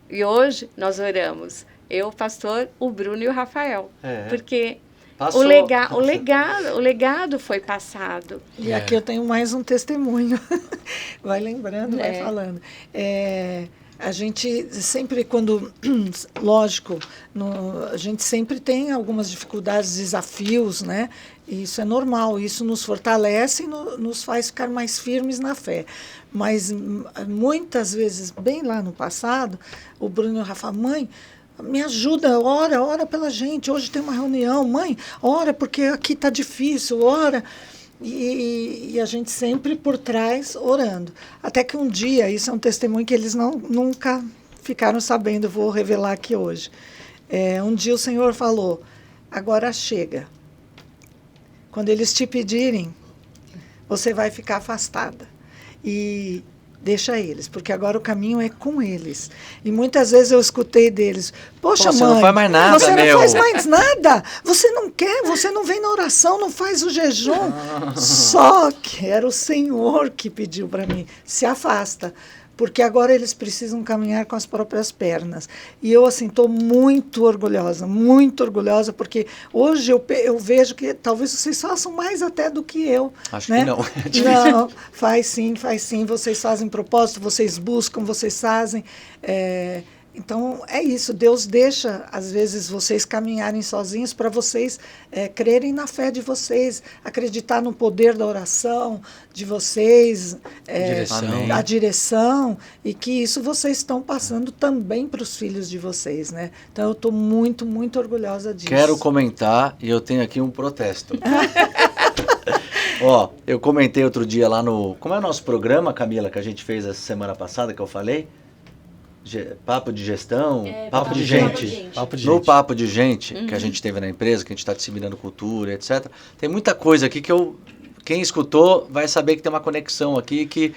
E hoje nós oramos, eu, o pastor, o Bruno e o Rafael. Porque Passou. o legado foi passado. E aqui eu tenho mais um testemunho. Vai lembrando, vai É. falando. A gente sempre, quando, lógico, a gente sempre tem algumas dificuldades, desafios, né? E isso é normal, isso nos fortalece e nos faz ficar mais firmes na fé. Mas muitas vezes, bem lá no passado, o Bruno e o Rafa, mãe, me ajuda, ora pela gente, hoje tem uma reunião, mãe, ora porque aqui está difícil, ora. E a gente sempre por trás orando. Até que um dia, isso é um testemunho que eles nunca ficaram sabendo, eu vou revelar aqui hoje. Um dia o Senhor falou, agora chega. Quando eles te pedirem, você vai ficar afastada. E deixa eles, porque agora o caminho é com eles. E muitas vezes eu escutei deles, poxa, Você mãe, não faz mais nada, você meu. não faz mais nada, você não quer, você não vem na oração, não faz o jejum. Só que era o Senhor que pediu para mim, se afasta, porque agora eles precisam caminhar com as próprias pernas. E eu, assim, estou muito orgulhosa, porque hoje eu vejo que talvez vocês façam mais até do que eu. Acho né? que não. É difícil. Não, faz sim, vocês fazem propósito, vocês buscam, vocês fazem. Então, é isso, Deus deixa, às vezes, vocês caminharem sozinhos para vocês crerem na fé de vocês, acreditar no poder da oração de vocês, a direção, e que isso vocês estão passando também para os filhos de vocês, né? Então, eu estou muito, muito orgulhosa disso. Quero comentar, e eu tenho aqui um protesto. Ó, eu comentei outro dia lá no... Como é o nosso programa, Camila, que a gente fez essa semana passada, que eu falei? Papo de gestão, papo de gente. No Papo de Gente, que a gente teve na empresa, que a gente está disseminando cultura, etc. Tem muita coisa aqui que quem escutou vai saber que tem uma conexão aqui, que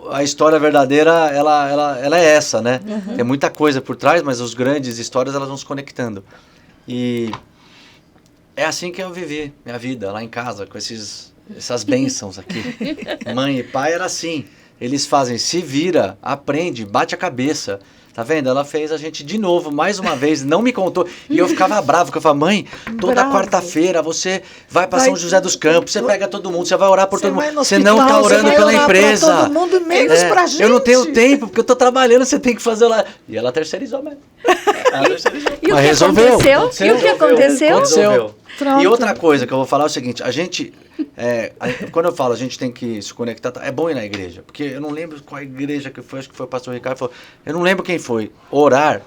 a história verdadeira, ela é essa, né? Tem muita coisa por trás, mas as grandes histórias, elas vão se conectando. E é assim que eu vivi minha vida, lá em casa, com essas bênçãos aqui. Mãe e pai era assim. Eles fazem, se vira, aprende, bate a cabeça. Tá vendo? Ela fez a gente de novo, mais uma vez, não me contou. E eu ficava bravo, porque eu falava, mãe, toda quarta-feira você vai para São José dos Campos, você pega todo mundo, você vai orar por todo mundo. Você não tá orando pela empresa. Pra todo mundo, menos pra gente. Eu não tenho tempo, porque eu tô trabalhando, você tem que fazer lá. E ela terceirizou mesmo. E o Mas que resolveu. aconteceu? E o que aconteceu? Resolveu. Pronto. E outra coisa que eu vou falar é o seguinte, a gente, quando eu falo a gente tem que se conectar, é bom ir na igreja, porque eu não lembro qual igreja que foi, acho que foi o pastor Ricardo, falou, eu não lembro quem foi, orar,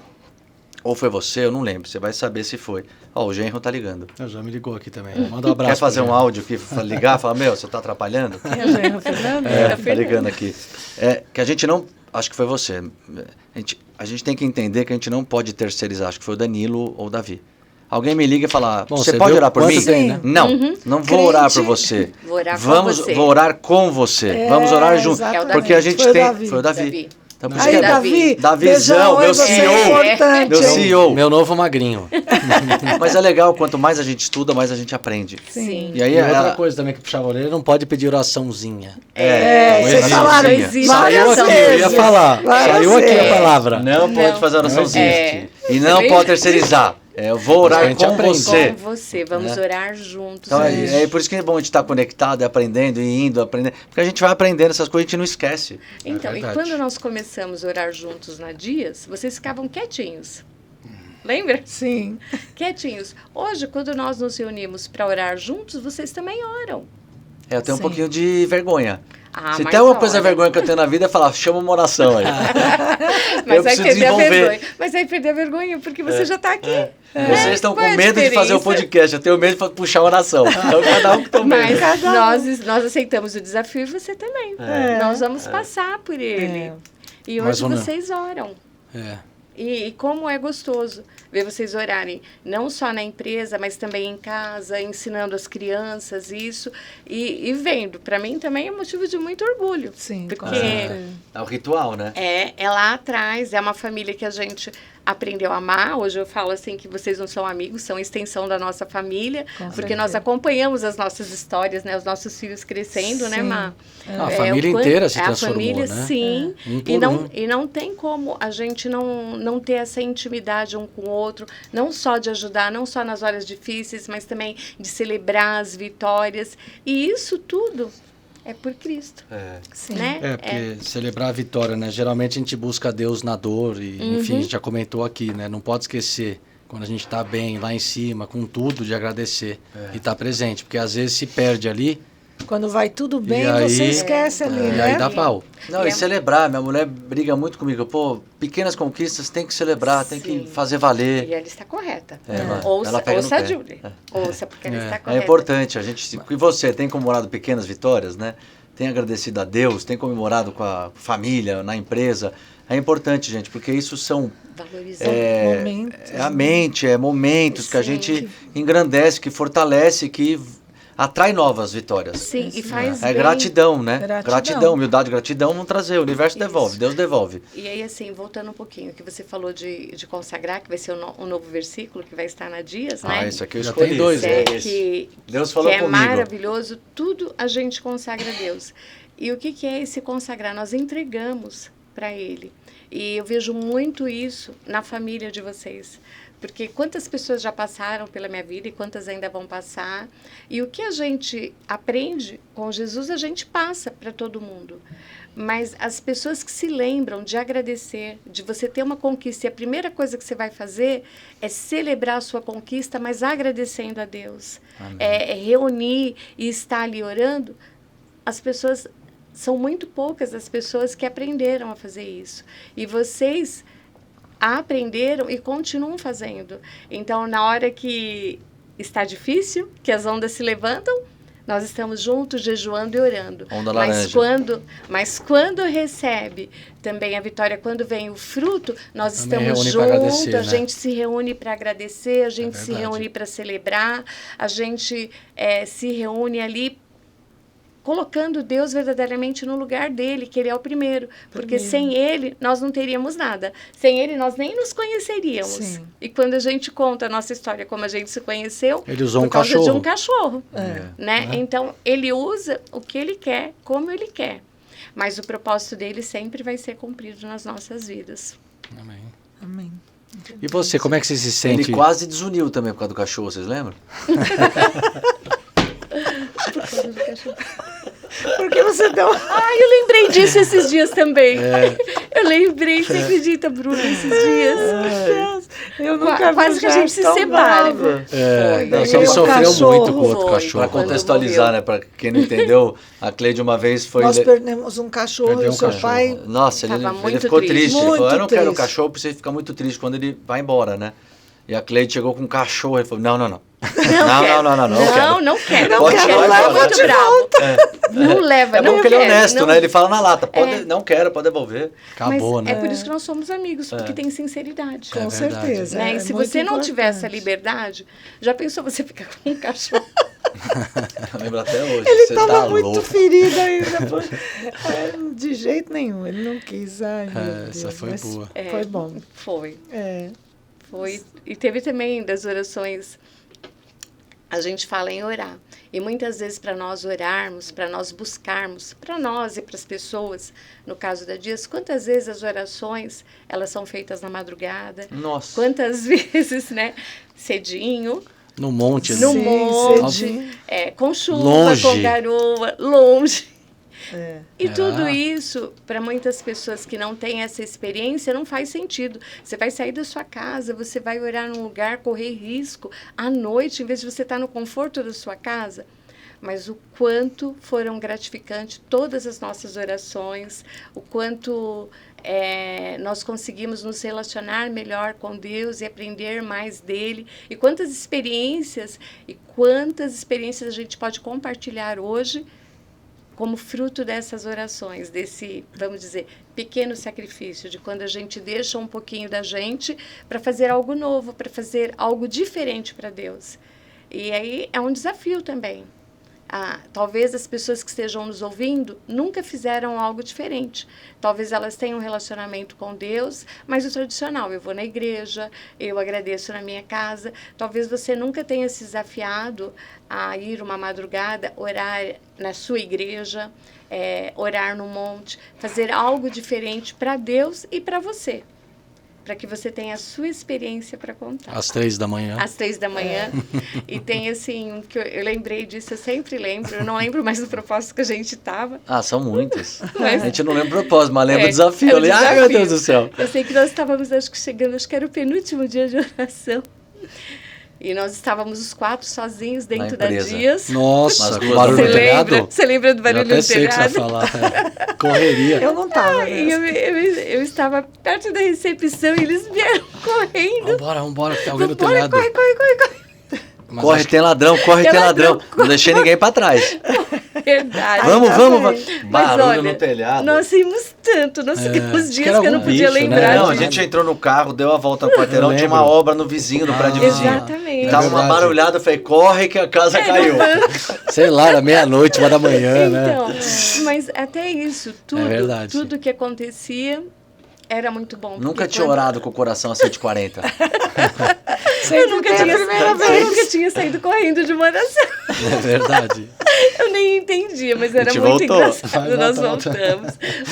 ou foi você, eu não lembro, você vai saber se foi. Ó, o Genro tá ligando. Já me ligou aqui também, manda um abraço. Quer fazer um áudio aqui, ligar, falar, meu, você tá atrapalhando? Tá ligando aqui. Que a gente não, acho que foi você, a gente tem que entender que a gente não pode terceirizar, acho que foi o Danilo ou o Davi. Alguém me liga e fala, bom, você pode orar por mim? Tem, né? Não, não vou orar por você. Vou orar com você. Vou orar com você. Vamos orar junto. Exatamente. Porque a gente Foi o tem... Davi. Foi o Davi. Então, por isso Aí, que Davi, Davizão, meu CEO. Meu CEO. Meu novo magrinho. Mas é legal, quanto mais a gente estuda, mais a gente aprende. Sim. E aí E outra coisa também que puxava a orelha, não pode pedir oraçãozinha. Vocês falaram existe. Saiu aqui, eu ia falar. Várias Saiu aqui a vezes. palavra. Não pode fazer oração Não existe. E não pode terceirizar. Eu vou orar A gente com aprende. você. Com você, vamos orar juntos. Então, hoje. é por isso que é bom a gente estar conectado, aprendendo e indo, aprendendo. Porque a gente vai aprendendo essas coisas e a gente não esquece. Então, e verdade. quando nós começamos a orar juntos na Dias, vocês ficavam quietinhos. Lembra? Sim. Quietinhos. Hoje, quando nós nos reunimos para orar juntos, vocês também oram. Eu tenho um Sim. pouquinho de vergonha. Ah, Se mas tem uma coisa ora. vergonha que eu tenho na vida é falar, chama uma oração aí. Mas eu vai preciso perder a desenvolver. vergonha. Mas vai perder a vergonha, porque você já está aqui. Vocês estão Qual é com a medo de fazer o diferença? podcast, eu tenho medo de puxar uma oração. Então cada um que toma Mas medo. nós aceitamos o desafio e você também. Nós vamos passar por ele. É. E Mas, hoje Ana, vocês oram. É. E como é gostoso ver vocês orarem, não só na empresa, mas também em casa, ensinando as crianças isso, e vendo. Para mim também é motivo de muito orgulho. Sim, com Porque certeza. É o ritual, né? é lá atrás, é uma família que a gente aprendeu a amar. Hoje eu falo assim que vocês não são amigos, são extensão da nossa família, Com porque certeza. nós acompanhamos as nossas histórias, né, os nossos filhos crescendo, né, Sim. Má? A família inteira se transformou, A família, né? sim. Um por E não, um. e não tem como a gente não ter essa intimidade um com o outro, não só de ajudar, não só nas horas difíceis, mas também de celebrar as vitórias. E isso tudo é por Cristo, É. Sim. né? É, porque celebrar a vitória, né? Geralmente a gente busca Deus na dor e, enfim, a gente já comentou aqui, né? Não pode esquecer, quando a gente está bem, lá em cima, com tudo, de agradecer e estar presente. Porque às vezes se perde ali Quando vai tudo bem, E aí- você esquece ali, e né? aí dá pau. Não, E e é- celebrar. Minha mulher briga muito comigo. Pô, pequenas conquistas tem que celebrar, tem que Sim. fazer valer. E ela está correta. Ela Ouça, pega no ouça a pé. Julie. Ouça, porque ela está É correta. importante. A gente, e você tem comemorado pequenas vitórias, né? Tem agradecido a Deus, tem comemorado com a família, na empresa. É importante, gente, porque isso são Valorizar. Momentos, é a mente, é momentos que a Sim. gente engrandece, que fortalece, que atrai novas vitórias. Sim, e faz É bem. gratidão, né? Gratidão. Humildade, gratidão, vamos trazer. O universo devolve, Deus devolve. E aí, assim, voltando um pouquinho, que você falou de consagrar, que vai ser um novo versículo que vai estar na Dias, né? Ah, esse aqui eu Já escolhi. tem dois, É, né? que Deus falou é comigo. maravilhoso, tudo a gente consagra a Deus. E o que é esse consagrar? Nós entregamos para Ele. E eu vejo muito isso na família de vocês. Porque quantas pessoas já passaram pela minha vida e quantas ainda vão passar. E o que a gente aprende com Jesus, a gente passa para todo mundo. Mas as pessoas que se lembram de agradecer, de você ter uma conquista, e a primeira coisa que você vai fazer é celebrar a sua conquista, mas agradecendo a Deus. É reunir e estar ali orando. As pessoas, são muito poucas as pessoas que aprenderam a fazer isso. E vocês aprenderam e continuam fazendo. Então, na hora que está difícil, que as ondas se levantam, nós estamos juntos, jejuando e orando. Onda Mas laranja. quando recebe também a vitória, quando vem o fruto, nós Também estamos reúne pra juntos, agradecer, a né? gente se reúne para agradecer, a gente se verdade. reúne para celebrar, a gente se reúne ali colocando Deus verdadeiramente no lugar dele, que ele é o primeiro. Porque sem ele, nós não teríamos nada. Sem ele, nós nem nos conheceríamos. Sim. E quando a gente conta a nossa história, como a gente se conheceu, Ele usou por um causa de cachorro. um cachorro. É. Né? Então, ele usa o que ele quer, como ele quer. Mas o propósito dele sempre vai ser cumprido nas nossas vidas. Amém. Amém. E você, como é que você se sente? Ele quase desuniu também por causa do cachorro, vocês lembram? Porque você deu. Ai, eu lembrei disso esses dias também. Eu lembrei, você acredita, Bruno, esses dias. Eu nunca vi Quase que a gente se separa. É, Não, ele só sofreu cachorro. muito com o outro Foi. cachorro. Para Quando contextualizar, morreu. né? Para quem não entendeu, a Cleide uma vez foi... Nós perdemos um cachorro Perdeu e um o seu cachorro. pai. Nossa, ele Tava muito ficou triste. triste. Ele falou, eu não quero o Muito cachorro, porque você fica muito triste quando ele vai embora, né? E a Cleide chegou com um cachorro, ele falou, não, eu quero. Não quero. Pode Ele levar, é pode muito bravo. Não leva, É não bom que ele é quero, honesto, não. né? Ele fala na lata, pode, É. não quero, pode devolver. Acabou, Mas né? é por isso que nós somos amigos, porque tem sinceridade. Com verdade. certeza. Né? é E se muito você não tiver essa importante. liberdade, já pensou você ficar com um cachorro? Eu lembro até hoje. Ele você estava tá muito louco. ferido ainda. De jeito nenhum, ele não quis. Ai, meu Deus, essa foi mas boa. Foi bom. Foi. É. Foi. E teve também das orações a gente fala em orar. E muitas vezes para nós orarmos, para nós buscarmos, para nós e para as pessoas, no caso da Dias, quantas vezes as orações, elas são feitas na madrugada? Nossa. Quantas vezes, né? Cedinho. No monte. No Sim, monte, cedinho. com chuva, Longe. com garoa, longe. É. E tudo isso, para muitas pessoas que não têm essa experiência, não faz sentido. Você vai sair da sua casa, você vai orar num lugar, correr risco à noite, em vez de você estar no conforto da sua casa. Mas o quanto foram gratificantes todas as nossas orações, o quanto nós conseguimos nos relacionar melhor com Deus e aprender mais dele, e quantas experiências a gente pode compartilhar hoje como fruto dessas orações, desse, vamos dizer, pequeno sacrifício, de quando a gente deixa um pouquinho da gente para fazer algo novo, para fazer algo diferente para Deus. E aí é um desafio também. Talvez as pessoas que estejam nos ouvindo nunca fizeram algo diferente. Talvez elas tenham um relacionamento com Deus, mas o tradicional, eu vou na igreja, eu agradeço na minha casa. Talvez você nunca tenha se desafiado a ir uma madrugada, orar na sua igreja, orar no monte, fazer algo diferente para Deus e para você, para que você tenha a sua experiência para contar. Às 3 da manhã. Às 3 da manhã. E tem assim, que eu lembrei disso, eu sempre lembro, eu não lembro mais do propósito que a gente estava. São muitos. Mas- A gente não lembra o propósito, mas lembra o É, desafio. é o Ali. Ai, meu desafio. Deus do céu. Eu sei que nós estávamos, acho que chegando, acho que era o penúltimo dia de oração. E nós estávamos os 4 sozinhos dentro da empresa. Dias. Nossa, Umas com duas barulho da no manhã. telhado. Você lembra do Eu barulho até do sei o que você vai telhado? falar. Correria. Eu não estava. E eu estava perto da recepção e eles vieram correndo. Vambora, que tem alguém no Bora, telhado. corre. Mas Corre, acho- tem ladrão, corre, Tem tem ladrão. ladrão. Não deixei ninguém pra trás. Verdade. Vamos. Mas Barulho olha, no telhado. nós rimos tanto, nós É, ficamos acho que dias era que eu não algum podia bicho, né? lembrar Não, a disso. gente entrou no carro, deu a volta no quarteirão, Eu tinha uma lembro. obra no vizinho, no prédio vizinho. Exatamente. Tava uma verdade. barulhada, eu falei, corre que a casa caiu. Sei lá, era meia-noite, 1h, né? Então, mas até isso, É verdade. tudo que acontecia era muito bom. Nunca porque tinha quando- orado com o coração a 140. Eu nunca tem a tinha, primeira eu vez. nunca tinha saído correndo de uma oração. É verdade. Eu nem entendia, mas era gente muito voltou. engraçado. Nós Volta.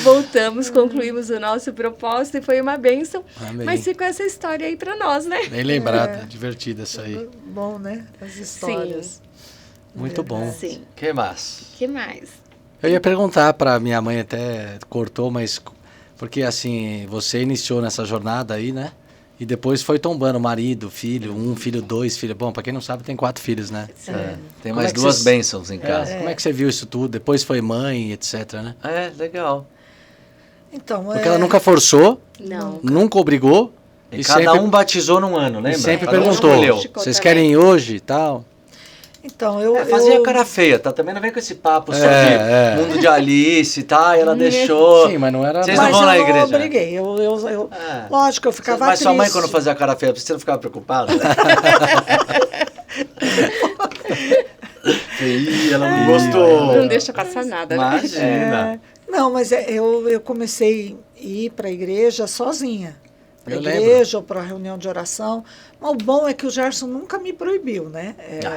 voltamos, concluímos o nosso propósito e foi uma bênção. Amém. Mas ficou essa história aí para nós, né? Bem lembrada, divertida essa aí. Bom, né? As histórias. Muito bom. Sim. Que mais? Que mais? Eu ia perguntar para minha mãe, até cortou, mas porque assim, você iniciou nessa jornada aí, né? E depois foi tombando marido, filho, 1 filho, 2 filhos. Bom, para quem não sabe, tem 4 filhos, né? Tem Como mais é que 2 vocês- bênçãos em casa. Como é que você viu isso tudo? Depois foi mãe, etc, né? Legal. Então, Porque ela nunca forçou, Não. nunca obrigou. E cada um batizou num ano, e lembra? sempre Cada um perguntou, escolheu. vocês querem ir hoje e tal? Então, eu... Fazia eu- cara feia, tá? Também não vem com esse papo só É, de mundo de Alice, tá? E ela deixou. Sim, mas não era... Vocês Mas não vão eu na não igreja? obriguei. É. Lógico, eu ficava Mas triste. sua mãe, quando fazia cara feia, você não ficava preocupada? Ih, ela não gostou. Não deixa passar nada, né? Imagina. Não, mas eu comecei a ir para a igreja sozinha. Para a Eu igreja ou para reunião de oração. Mas o bom é que o Gerson nunca me proibiu, né?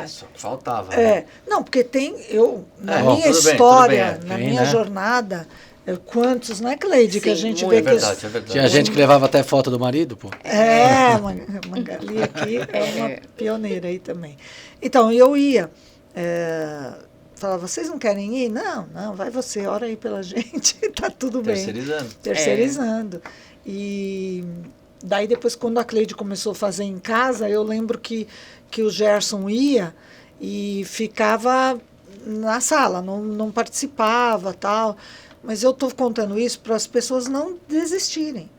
Só que faltava. né? Não, porque tem, na Bom, minha tudo bem, história, tudo bem. na Tem, minha né? jornada, quantos, não é, Cleide, que a Sim, gente É vê que... verdade, é verdade. Tinha gente que levava até foto do marido, pô. Magali aqui é uma pioneira aí também. Então, eu ia, falava, vocês não querem ir? Não, vai você, ora aí pela gente, tá tudo bem. Terceirizando. Terceirizando. E daí depois, quando a Cleide começou a fazer em casa, eu lembro que o Gerson ia e ficava na sala, não participava, tal. Mas eu estou contando isso para as pessoas não desistirem,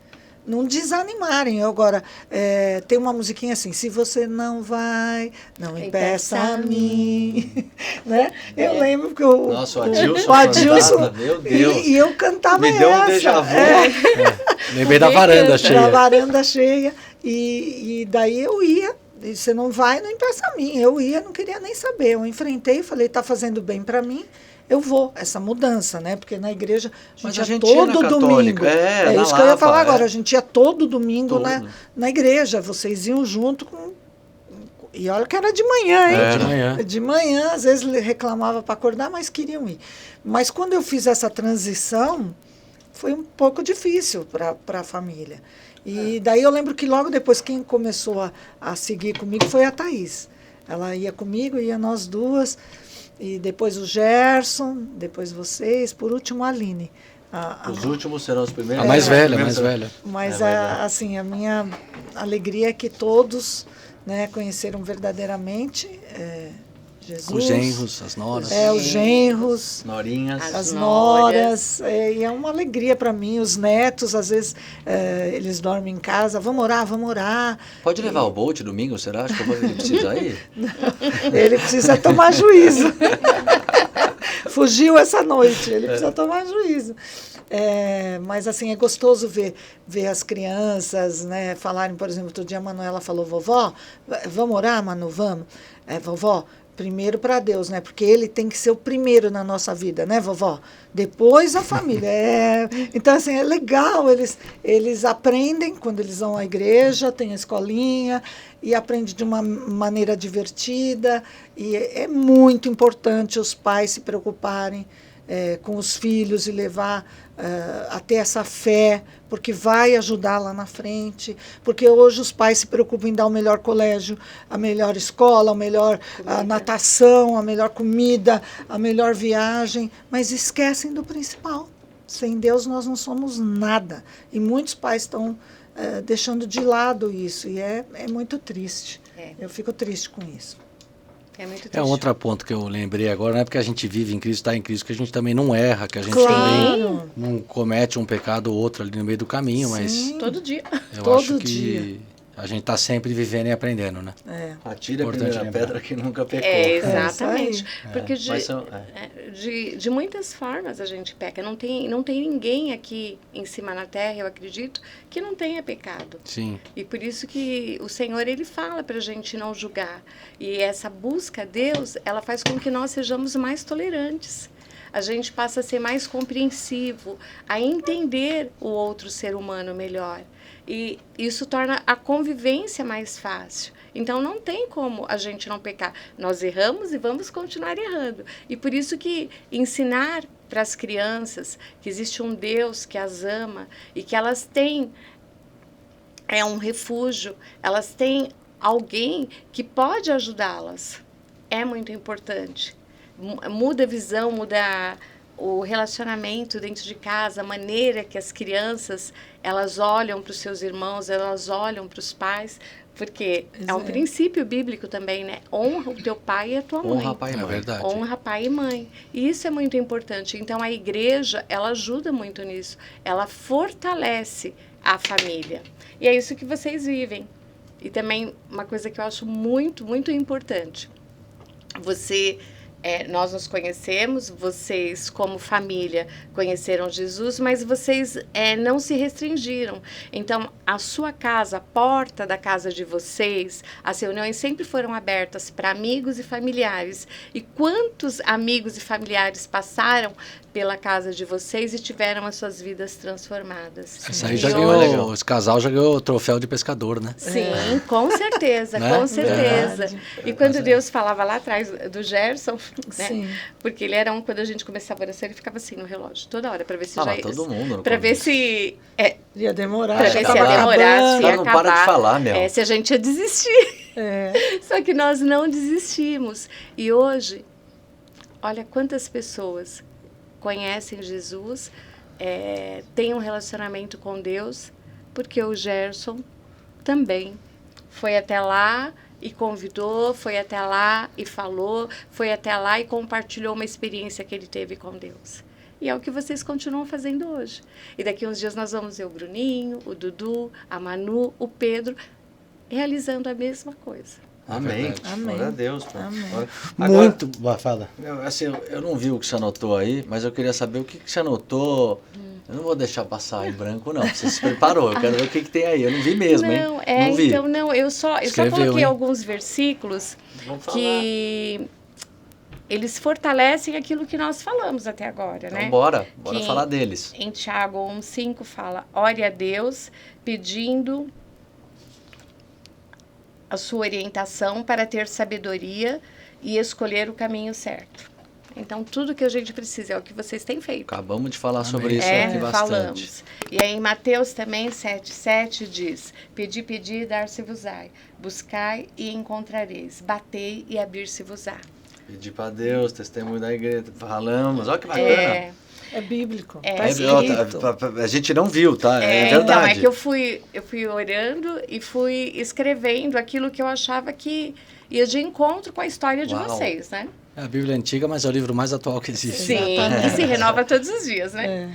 não desanimarem. Eu agora, tem uma musiquinha assim, se você não vai, não impeça a mim. Né? Eu lembro que Nossa, o Adilson cantava, meu Deus. E eu cantava Me deu um essa. déjà vu. Lembrei da varanda Da cheia. varanda cheia. E daí eu ia. E você não vai, não impeça a mim. Eu ia, não queria nem saber. Eu enfrentei, falei, está fazendo bem para mim. Eu vou, essa mudança, né? Porque na igreja Mas ia a gente ia na todo católica. domingo. É, na isso que eu ia Lapa, falar agora. é. A gente ia todo domingo Todo. na igreja. Vocês iam junto com E olha que era de manhã, hein? De manhã. De manhã, às vezes ele reclamava para acordar, mas queriam ir. Mas quando eu fiz essa transição, foi um pouco difícil para a família. E daí eu lembro que logo depois quem começou a seguir comigo foi a Thaís. Ela ia comigo, ia nós duas, e depois o Gerson, depois vocês, por último a Aline. Os últimos serão os primeiros? A mais velha, a mais velha. Mas assim, a minha alegria é que todos, né, conheceram verdadeiramente Jesus. Os genros, as noras. Os genros. Norinhas. As noras. E é uma alegria para mim. Os netos, às vezes, eles dormem em casa. Vamos orar, vamos orar. Pode levar o Bolt domingo, será? Acho que ele precisa ir. Ele precisa tomar juízo. Fugiu essa noite, ele precisa tomar juízo. Mas assim, é gostoso ver as crianças, né, falarem, por exemplo, outro dia a Manuela falou, vovó, vamos orar, Manu, vamos? Vovó, primeiro para Deus, né? Porque ele tem que ser o primeiro na nossa vida, né, vovó? Depois a família. Então, assim, é legal. Eles aprendem quando eles vão à igreja, tem a escolinha, e aprendem de uma maneira divertida. E é muito importante os pais se preocuparem com os filhos e levar a ter essa fé, porque vai ajudar lá na frente, porque hoje os pais se preocupam em dar o melhor colégio, a melhor escola, a natação, a melhor comida, a melhor viagem, mas esquecem do principal. Sem Deus nós não somos nada. E muitos pais estão deixando de lado isso, e é muito triste. Eu fico triste com isso. É muito triste. É outro ponto que eu lembrei agora, não é porque a gente vive em Cristo, está em Cristo, que a gente também não erra, que a gente também não comete um pecado ou outro ali no meio do caminho, mas todo dia. Eu acho que a gente está sempre vivendo e aprendendo, né? Atire a primeira pedra que nunca pecou. Exatamente. Porque de muitas formas a gente peca. Não tem ninguém aqui em cima na terra, eu acredito, que não tenha pecado. Sim. E por isso que o Senhor, ele fala para a gente não julgar. E essa busca a Deus, ela faz com que nós sejamos mais tolerantes. A gente passa a ser mais compreensivo, a entender o outro ser humano melhor. E isso torna a convivência mais fácil. Então, não tem como a gente não pecar. Nós erramos e vamos continuar errando. E por isso que ensinar para as crianças que existe um Deus que as ama e que elas têm um refúgio, elas têm alguém que pode ajudá-las, é muito importante. Muda a visão, muda o relacionamento dentro de casa, a maneira que as crianças, elas olham para os seus irmãos, elas olham para os pais, porque é um princípio bíblico também, né? Honra o teu pai e a tua mãe. Honra pai e mãe. É verdade. Honra pai e mãe. E isso é muito importante. Então, a igreja, ela ajuda muito nisso. Ela fortalece a família. E é isso que vocês vivem. E também, uma coisa que eu acho muito, muito importante. Nós nos conhecemos, vocês como família conheceram Jesus, mas vocês não se restringiram. Então, a sua casa, a porta da casa de vocês, as reuniões sempre foram abertas para amigos e familiares. E quantos amigos e familiares passaram pela casa de vocês e tiveram as suas vidas transformadas? Isso aí já ganhou, esse casal já ganhou o troféu de pescador, né? Sim, com certeza, com certeza. E quando Deus falava lá atrás do Gerson, né? Porque ele era quando a gente começava a oração, ele ficava assim no relógio, toda hora, para ver se já ia. Todo mundo. Para ver se ia demorar. Para ver se ia demorar, se ia não acabar. Para de falar, meu. Se a gente ia desistir. Só que nós não desistimos. E hoje, olha quantas pessoas conhecem Jesus, têm um relacionamento com Deus, porque o Gerson também foi até lá e convidou, foi até lá e falou, foi até lá e compartilhou uma experiência que ele teve com Deus. E é o que vocês continuam fazendo hoje. E daqui uns dias nós vamos ver o Bruninho, o Dudu, a Manu, o Pedro, realizando a mesma coisa. Amém. Glória a Deus. Amém. Agora, Muito. Fala. Eu não vi o que você anotou aí, mas eu queria saber o que você anotou. Eu não vou deixar passar em branco, não. Você se preparou, eu quero ver o que tem aí. Eu não vi mesmo, hein? Não vi. Então, eu só coloquei alguns versículos que eles fortalecem aquilo que nós falamos até agora, então, né? Bora falar deles. Em Tiago 1,5 fala, ore a Deus pedindo a sua orientação para ter sabedoria e escolher o caminho certo. Então, tudo que a gente precisa é o que vocês têm feito. Acabamos de falar sobre isso aqui bastante. Falamos. E aí em Mateus também 7,7 diz: Pedi, pedi, dar-se-vos-á. Buscai e encontrareis. Batei e abrir-se-vos-á. Pedir para Deus, testemunho da igreja. Falamos, olha que bacana. É bíblico. É, Tá escrito. A gente não viu, tá? É Então, verdade. é que eu fui orando e fui escrevendo aquilo que eu achava que ia de encontro com a história de Uau. vocês, né? É a Bíblia antiga, mas é o livro mais atual que existe. Sim, e se renova todos os dias, né?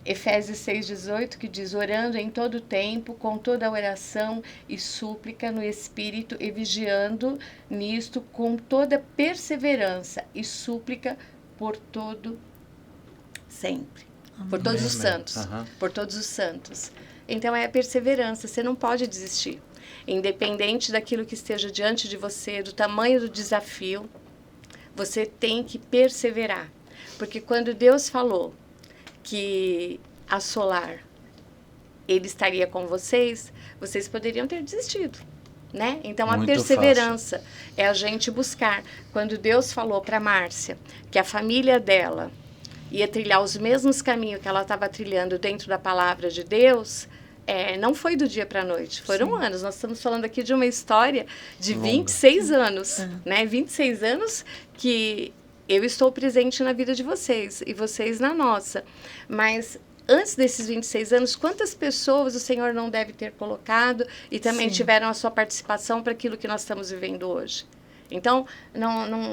É. Efésios 6,18, que diz: orando em todo tempo, com toda oração e súplica no Espírito, e vigiando nisto com toda perseverança e súplica por todo sempre. Por todos os santos. Aham. Por todos os santos. Então é a perseverança, você não pode desistir. Independente daquilo que esteja diante de você, do tamanho do desafio, você tem que perseverar. Porque quando Deus falou que a Solar, ele estaria com vocês, vocês poderiam ter desistido, né? Então, a Muito perseverança é a gente buscar. Quando Deus falou para Márcia que a família dela ia trilhar os mesmos caminhos que ela estava trilhando dentro da palavra de Deus, não foi do dia para a noite, foram anos. Nós estamos falando aqui de uma história de 26 anos, né? 26 anos que eu estou presente na vida de vocês e vocês na nossa. Mas antes desses 26 anos, quantas pessoas o Senhor não deve ter colocado e também tiveram a sua participação para aquilo que nós estamos vivendo hoje? Então,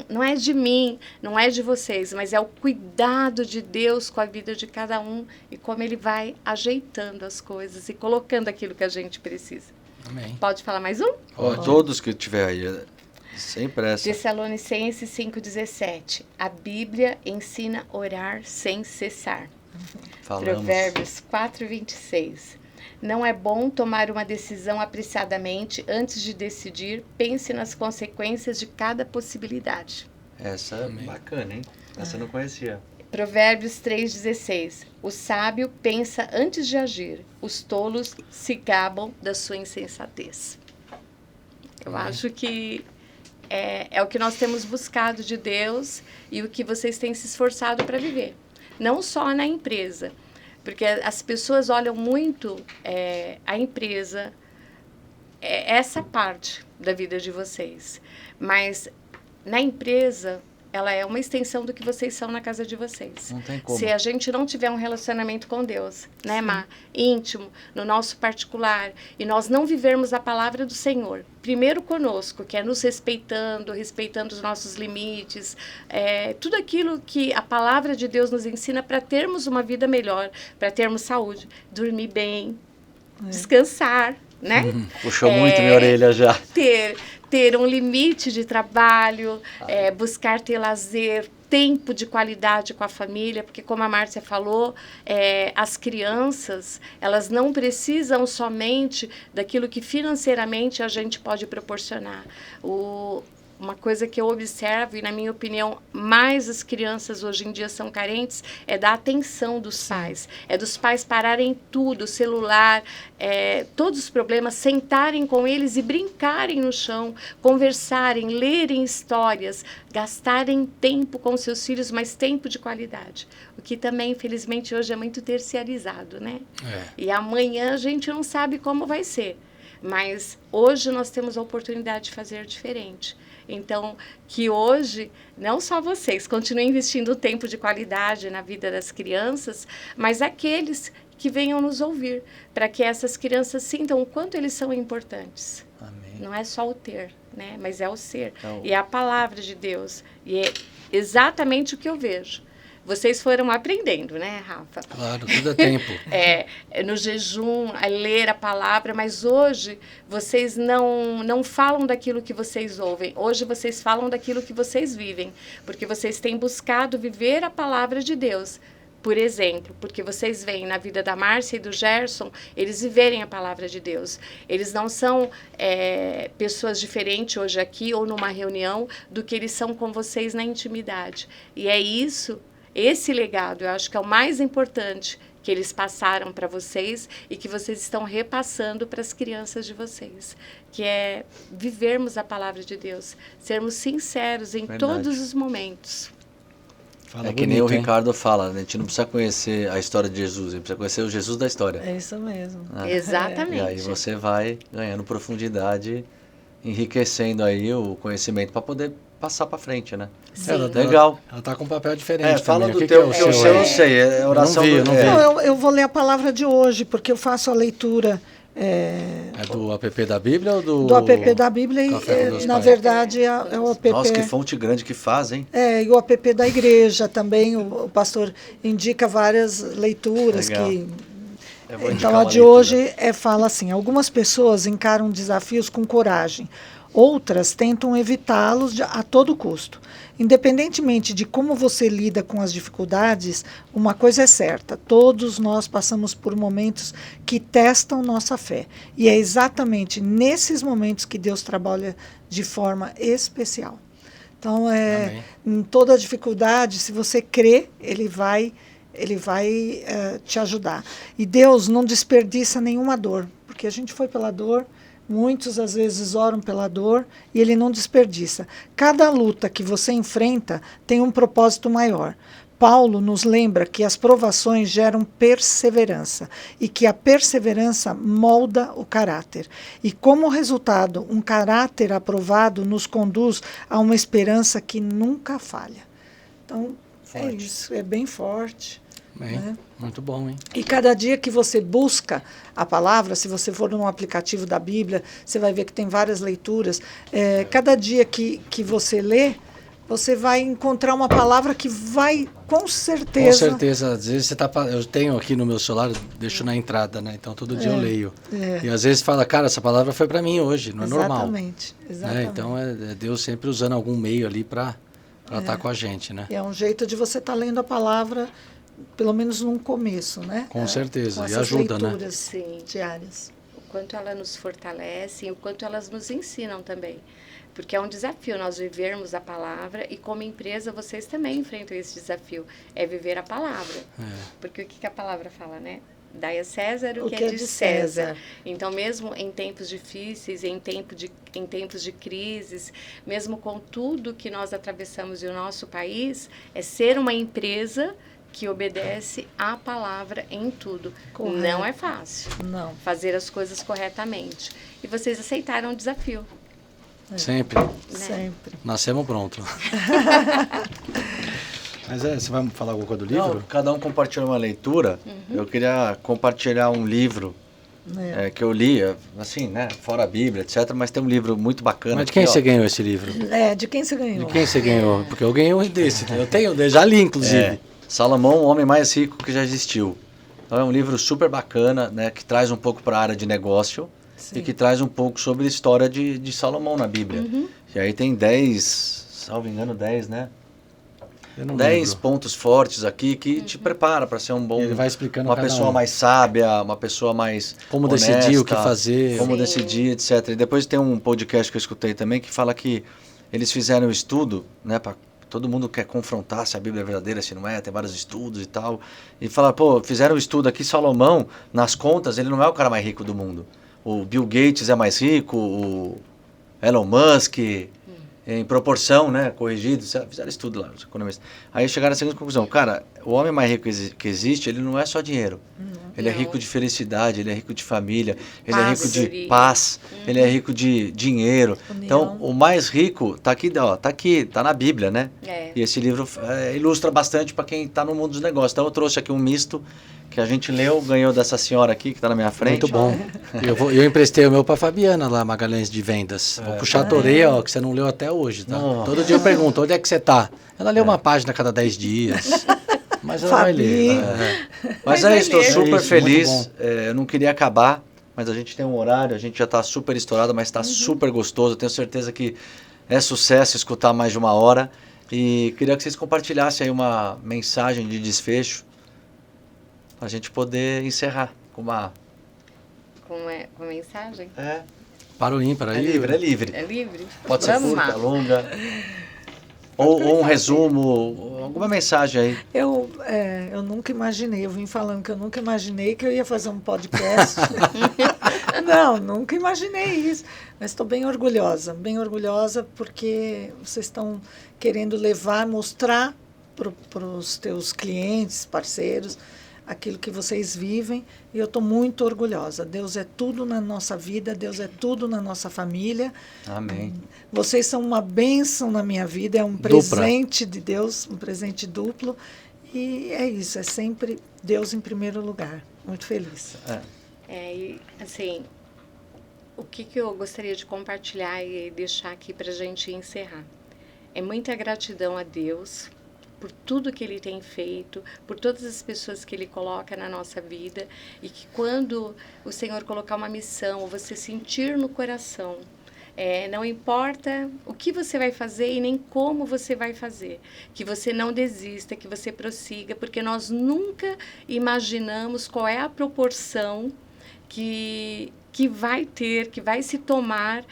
não é de mim, não é de vocês, mas é o cuidado de Deus com a vida de cada um e como Ele vai ajeitando as coisas e colocando aquilo que a gente precisa. Amém. Pode falar mais um? Todos que tiver aí, sem pressa. Tessalonicenses 5,17. A Bíblia ensina a orar sem cessar. Falamos. Provérbios 4,26. Não é bom tomar uma decisão apressadamente. Antes de decidir, pense nas consequências de cada possibilidade. Essa é bacana, hein? Essa eu não conhecia. Provérbios 3,16. O sábio pensa antes de agir. Os tolos se gabam da sua insensatez. Eu acho que é o que nós temos buscado de Deus e o que vocês têm se esforçado para viver. Não só na empresa, porque as pessoas olham muito a empresa, essa parte da vida de vocês. Mas na empresa, ela é uma extensão do que vocês são na casa de vocês. Não tem como. Se a gente não tiver um relacionamento com Deus, né, Má? Íntimo, no nosso particular, e nós não vivermos a palavra do Senhor, primeiro conosco, que é nos respeitando os nossos limites, tudo aquilo que a palavra de Deus nos ensina para termos uma vida melhor, para termos saúde, dormir bem, descansar, né? Puxou muito minha orelha já. Ter um limite de trabalho, buscar ter lazer, tempo de qualidade com a família, porque como a Márcia falou, as crianças, elas não precisam somente daquilo que financeiramente a gente pode proporcionar. Uma coisa que eu observo, e na minha opinião, mais as crianças hoje em dia são carentes, é da atenção dos pais. É dos pais pararem tudo, o celular, todos os problemas, sentarem com eles e brincarem no chão, conversarem, lerem histórias, gastarem tempo com seus filhos, mas tempo de qualidade. O que também, infelizmente, hoje é muito terciarizado, né? E amanhã a gente não sabe como vai ser. Mas hoje nós temos a oportunidade de fazer diferente. Então, que hoje, não só vocês, continuem investindo tempo de qualidade na vida das crianças, mas aqueles que venham nos ouvir, para que essas crianças sintam o quanto eles são importantes. Amém. Não é só o ter, né? Mas é o ser. Então, E é a palavra de Deus. E é exatamente o que eu vejo. Vocês foram aprendendo, né, Rafa? Claro, tudo é tempo. No jejum, a ler a palavra, mas hoje vocês não falam daquilo que vocês ouvem. Hoje vocês falam daquilo que vocês vivem, porque vocês têm buscado viver a palavra de Deus. Por exemplo, porque vocês veem na vida da Márcia e do Gerson, eles viverem a palavra de Deus. Eles não são pessoas diferentes hoje aqui ou numa reunião do que eles são com vocês na intimidade. E é isso. Esse legado, eu acho que é o mais importante que eles passaram para vocês e que vocês estão repassando para as crianças de vocês, que é vivermos a palavra de Deus, sermos sinceros em todos os momentos. Fala que nem o hein? Ricardo fala, né? A gente não precisa conhecer a história de Jesus, a gente precisa conhecer o Jesus da história. É isso mesmo. Exatamente. E aí você vai ganhando profundidade, enriquecendo aí o conhecimento para poder passar para frente, né? Sim. Legal. Ela tá com um papel diferente Fala também. do O teu, que o seu eu não sei, é oração eu não vi. Não, eu vou ler a palavra de hoje, porque eu faço a leitura... É do app da Bíblia ou do... Do app da Bíblia Café com e, Deus na Pai? verdade, é o app... Nossa, que fonte grande que faz, hein? E o app da igreja também, o pastor indica várias leituras Legal. que... Eu vou indicar Então, a uma de leitura. hoje fala assim, algumas pessoas encaram desafios com coragem, outras tentam evitá-los a todo custo. Independentemente de como você lida com as dificuldades, uma coisa é certa, todos nós passamos por momentos que testam nossa fé. E é exatamente nesses momentos que Deus trabalha de forma especial. Então, em toda dificuldade, se você crê, Ele vai te ajudar. E Deus não desperdiça nenhuma dor, porque a gente foi pela dor, muitos às vezes oram pela dor, e Ele não desperdiça. Cada luta que você enfrenta tem um propósito maior. Paulo nos lembra que as provações geram perseverança e que a perseverança molda o caráter. E como resultado, um caráter aprovado nos conduz a uma esperança que nunca falha. Então, é isso, é bem forte. Né? Muito bom, hein? E cada dia que você busca a palavra, se você for num aplicativo da Bíblia, você vai ver que tem várias leituras. Cada dia que você lê, você vai encontrar uma palavra que vai, com certeza... Com certeza. Às vezes você eu tenho aqui no meu celular, deixo na entrada, né? Então todo dia eu leio. E às vezes fala, cara, essa palavra foi para mim hoje, não é normal. Exatamente. Então é Deus sempre usando algum meio ali para estar com a gente, né? É um jeito de você estar lendo a palavra, pelo menos num começo, né? Com certeza, com e essas ajuda, leituras né? diárias. O quanto elas nos fortalecem, o quanto elas nos ensinam também. Porque é um desafio nós vivermos a palavra e como empresa vocês também enfrentam esse desafio, é viver a palavra. Porque o que a palavra fala, né? Dai a César o que é de César. Então, mesmo em tempos difíceis, em tempos de crises, mesmo com tudo que nós atravessamos e o nosso país, é ser uma empresa que obedece à palavra em tudo. Correto. Não é fácil. Não. Fazer as coisas corretamente. E vocês aceitaram o desafio. Sempre. Né? Sempre. Nascemos pronto. Mas você vai falar alguma coisa do livro? Não, cada um compartilha uma leitura. Eu queria compartilhar um livro que eu li, assim, né? Fora a Bíblia, etc. Mas tem um livro muito bacana. Mas de quem você ganhou esse livro? De quem você ganhou? De quem você ganhou? Porque eu ganhei um desse. Eu tenho, já li, inclusive. Salomão, o homem mais rico que já existiu. Então é um livro super bacana, né? Que traz um pouco para a área de negócio. Sim. E que traz um pouco sobre a história de Salomão na Bíblia. E aí tem 10, salvo engano, 10, né? 10 pontos fortes aqui que te prepara para ser um bom... Ele vai explicando uma pessoa mais sábia, uma pessoa mais como honesta, decidir o que fazer. Como decidir, etc. E depois tem um podcast que eu escutei também que fala que eles fizeram um estudo, né? Todo mundo quer confrontar se a Bíblia é verdadeira, se não é, tem vários estudos e tal. E fala, fizeram um estudo aqui, Salomão, nas contas, ele não é o cara mais rico do mundo. O Bill Gates é mais rico, o Elon Musk, em proporção, né, corrigido, fizeram estudo lá, os economistas. Aí chegaram à seguinte conclusão, cara, o homem mais rico que existe, ele não é só dinheiro. Ele é rico de felicidade, ele é rico de família, ele é rico de paz, ele é rico de dinheiro. Então, o mais rico tá aqui, tá na Bíblia, né? E esse livro ilustra bastante para quem está no mundo dos negócios. Então, eu trouxe aqui um misto que a gente leu, ganhou dessa senhora aqui que está na minha frente. Muito bom. Eu emprestei o meu para Fabiana lá, Magalhães de Vendas. Vou puxar a orelha, que você não leu até hoje, tá? Todo dia eu pergunto, onde é que você tá? Ela lê uma página a cada 10 dias. Mas ela vai ler. Mas estou super feliz. Eu não queria acabar, mas a gente tem um horário, a gente já está super estourado, mas está super gostoso. Eu tenho certeza que é sucesso escutar mais de 1 hora. E queria que vocês compartilhassem aí uma mensagem de desfecho para a gente poder encerrar com uma... Com mensagem? Para o ímpar aí. É livre. É livre? Pode ser curta, longa. Ou um resumo, alguma mensagem aí. Eu nunca imaginei, eu vim falando que eu nunca imaginei que eu ia fazer um podcast. Não, nunca imaginei isso. Mas estou bem orgulhosa porque vocês estão querendo levar, mostrar para os teus clientes, parceiros, aquilo que vocês vivem, e eu estou muito orgulhosa. Deus é tudo na nossa vida, Deus é tudo na nossa família. Amém. Vocês são uma bênção na minha vida, é um Dupla. presente de Deus, um presente duplo, e é isso, é sempre Deus em primeiro lugar. Muito feliz. E, assim, o que eu gostaria de compartilhar e deixar aqui para a gente encerrar? É muita gratidão a Deus por tudo que Ele tem feito, por todas as pessoas que Ele coloca na nossa vida, e que quando o Senhor colocar uma missão, você sentir no coração, não importa o que você vai fazer e nem como você vai fazer, que você não desista, que você prossiga, porque nós nunca imaginamos qual é a proporção que vai ter, que vai se tomar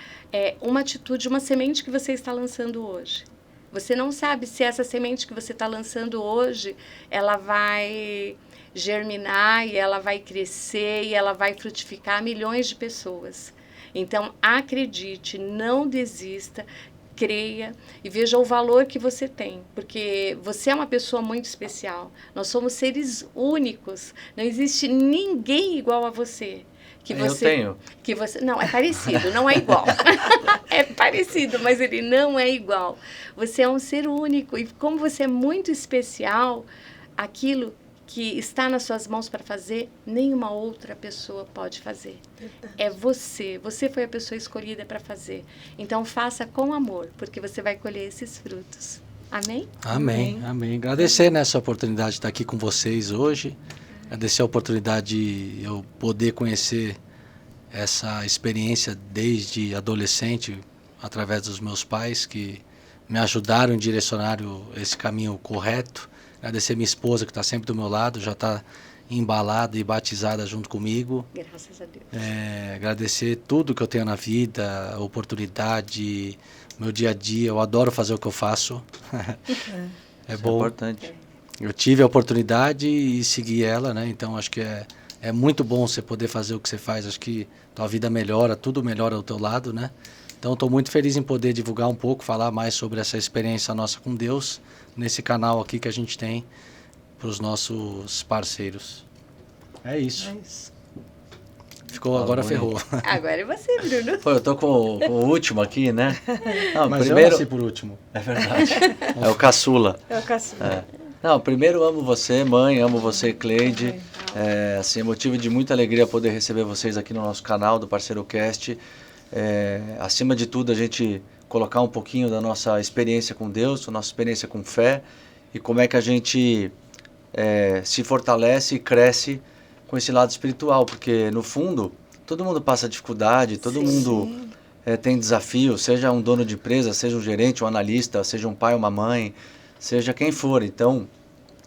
uma atitude, uma semente que você está lançando hoje. Você não sabe se essa semente que você está lançando hoje, ela vai germinar e ela vai crescer e ela vai frutificar milhões de pessoas. Então, acredite, não desista, creia e veja o valor que você tem, porque você é uma pessoa muito especial. Nós somos seres únicos, não existe ninguém igual a você. Eu tenho. Que você, não, é parecido, não é igual. É parecido, mas ele não é igual. Você é um ser único e como você é muito especial, aquilo que está nas suas mãos para fazer, nenhuma outra pessoa pode fazer. É você. Você foi a pessoa escolhida para fazer. Então, faça com amor, porque você vai colher esses frutos. Amém? Amém, amém. Agradecer nessa oportunidade de estar aqui com vocês hoje. Agradecer a oportunidade de eu poder conhecer essa experiência desde adolescente, através dos meus pais, que me ajudaram a direcionar esse caminho correto. Agradecer minha esposa, que está sempre do meu lado, já está embalada e batizada junto comigo. Graças a Deus. Agradecer tudo que eu tenho na vida, a oportunidade, meu dia a dia. Eu adoro fazer o que eu faço. É bom. É importante. Eu tive a oportunidade e segui ela, né? Então acho que é muito bom você poder fazer o que você faz. Acho que tua vida melhora, tudo melhora ao teu lado, né? Então estou muito feliz em poder divulgar um pouco, falar mais sobre essa experiência nossa com Deus, nesse canal aqui que a gente tem para os nossos parceiros. É isso. É isso. Ficou, agora ferrou. Agora é você, Bruno. Pô, eu tô com o último aqui, né? Não, Mas primeiro... eu nasci por último. É verdade. É o caçula. É o caçula. Não, primeiro amo você, mãe, amo você, Cleide. Assim, é motivo de muita alegria poder receber vocês aqui no nosso canal do Parceiro Cast. Acima de tudo, a gente colocar um pouquinho da nossa experiência com Deus, da nossa experiência com fé e como é que a gente se fortalece e cresce com esse lado espiritual, porque no fundo todo mundo passa dificuldade, todo mundo tem desafio, seja um dono de empresa, seja um gerente, um analista, seja um pai, uma mãe, seja quem for. Então,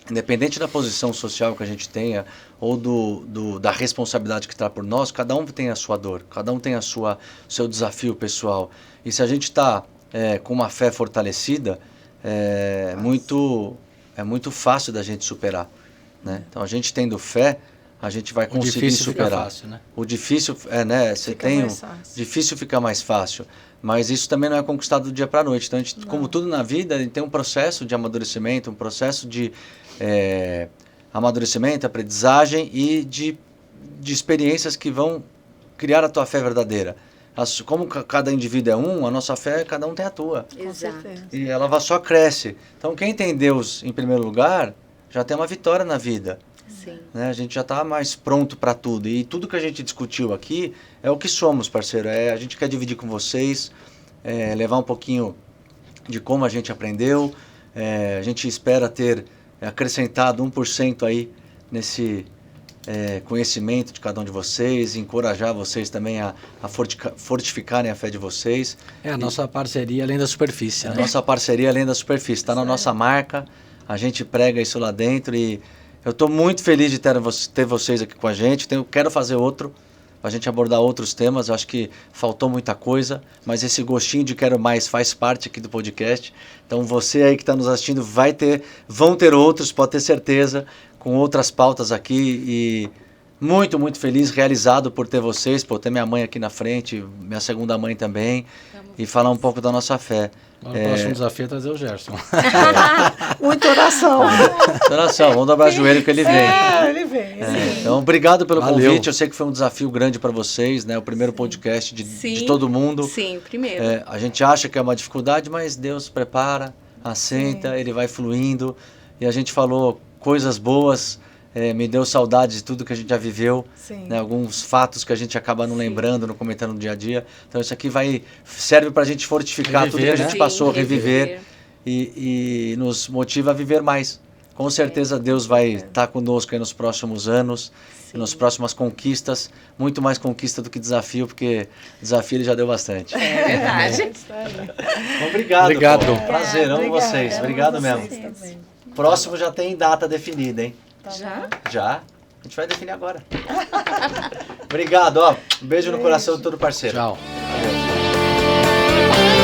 independente da posição social que a gente tenha ou da responsabilidade que está por nós, cada um tem a sua dor, cada um tem o seu desafio pessoal. E se a gente está com uma fé fortalecida, é muito fácil da gente superar, né? Então, a gente tendo fé, a gente vai conseguir superar. Fica fácil, né? O difícil difícil fica mais fácil, mas isso também não é conquistado do dia para a noite. Então, como tudo na vida, a gente tem um processo de amadurecimento, um processo de amadurecimento, aprendizagem e de experiências que vão criar a tua fé verdadeira. Como cada indivíduo é um, a nossa fé, cada um tem a tua. Exato. E ela só cresce. Então, quem tem Deus em primeiro lugar, já tem uma vitória na vida. Sim. Né? A gente já está mais pronto para tudo. E tudo que a gente discutiu aqui é o que somos, parceiro. A gente quer dividir com vocês, levar um pouquinho de como a gente aprendeu. A gente espera ter acrescentado 1% aí nesse conhecimento de cada um de vocês, encorajar vocês também a fortificarem a fé de vocês. A nossa parceria além da superfície. A nossa parceria além da superfície. Está na nossa marca, a gente prega isso lá dentro e eu estou muito feliz de ter vocês aqui com a gente. Quero fazer outro. para a gente abordar outros temas. Eu acho que faltou muita coisa, mas esse gostinho de quero mais faz parte aqui do podcast. Então você aí que está nos assistindo vão ter outros, pode ter certeza, com outras pautas aqui. E muito, muito feliz, realizado por ter vocês, por ter minha mãe aqui na frente, minha segunda mãe também, e falar um pouco da nossa fé. O próximo desafio é trazer o Gerson. Muita oração. Oração, vamos dobrar o joelho que ele vem. Ele vem. Então, obrigado pelo Valeu. convite. Eu sei que foi um desafio grande para vocês, né? O primeiro podcast de todo mundo. Sim, primeiro. A gente acha que é uma dificuldade, mas Deus prepara, assenta, Ele vai fluindo. E a gente falou coisas boas, me deu saudade de tudo que a gente já viveu, né? Alguns fatos que a gente acaba não lembrando, não comentando no dia a dia. Então isso aqui serve para a gente fortificar Reviver, tudo que a gente né? passou, Sim, reviver e nos motiva a viver mais. Com certeza Deus vai estar conosco aí nos próximos anos, e nas próximas conquistas, muito mais conquista do que desafio, porque desafio ele já deu bastante. É verdade. Obrigado. Obrigado. Pô. Prazer, amo vocês. Obrigado mesmo. Também. Próximo já tem data definida, hein? Já? Já? A gente vai definir agora. Obrigado, ó. Um beijo no coração de todo parceiro. Tchau. Valeu.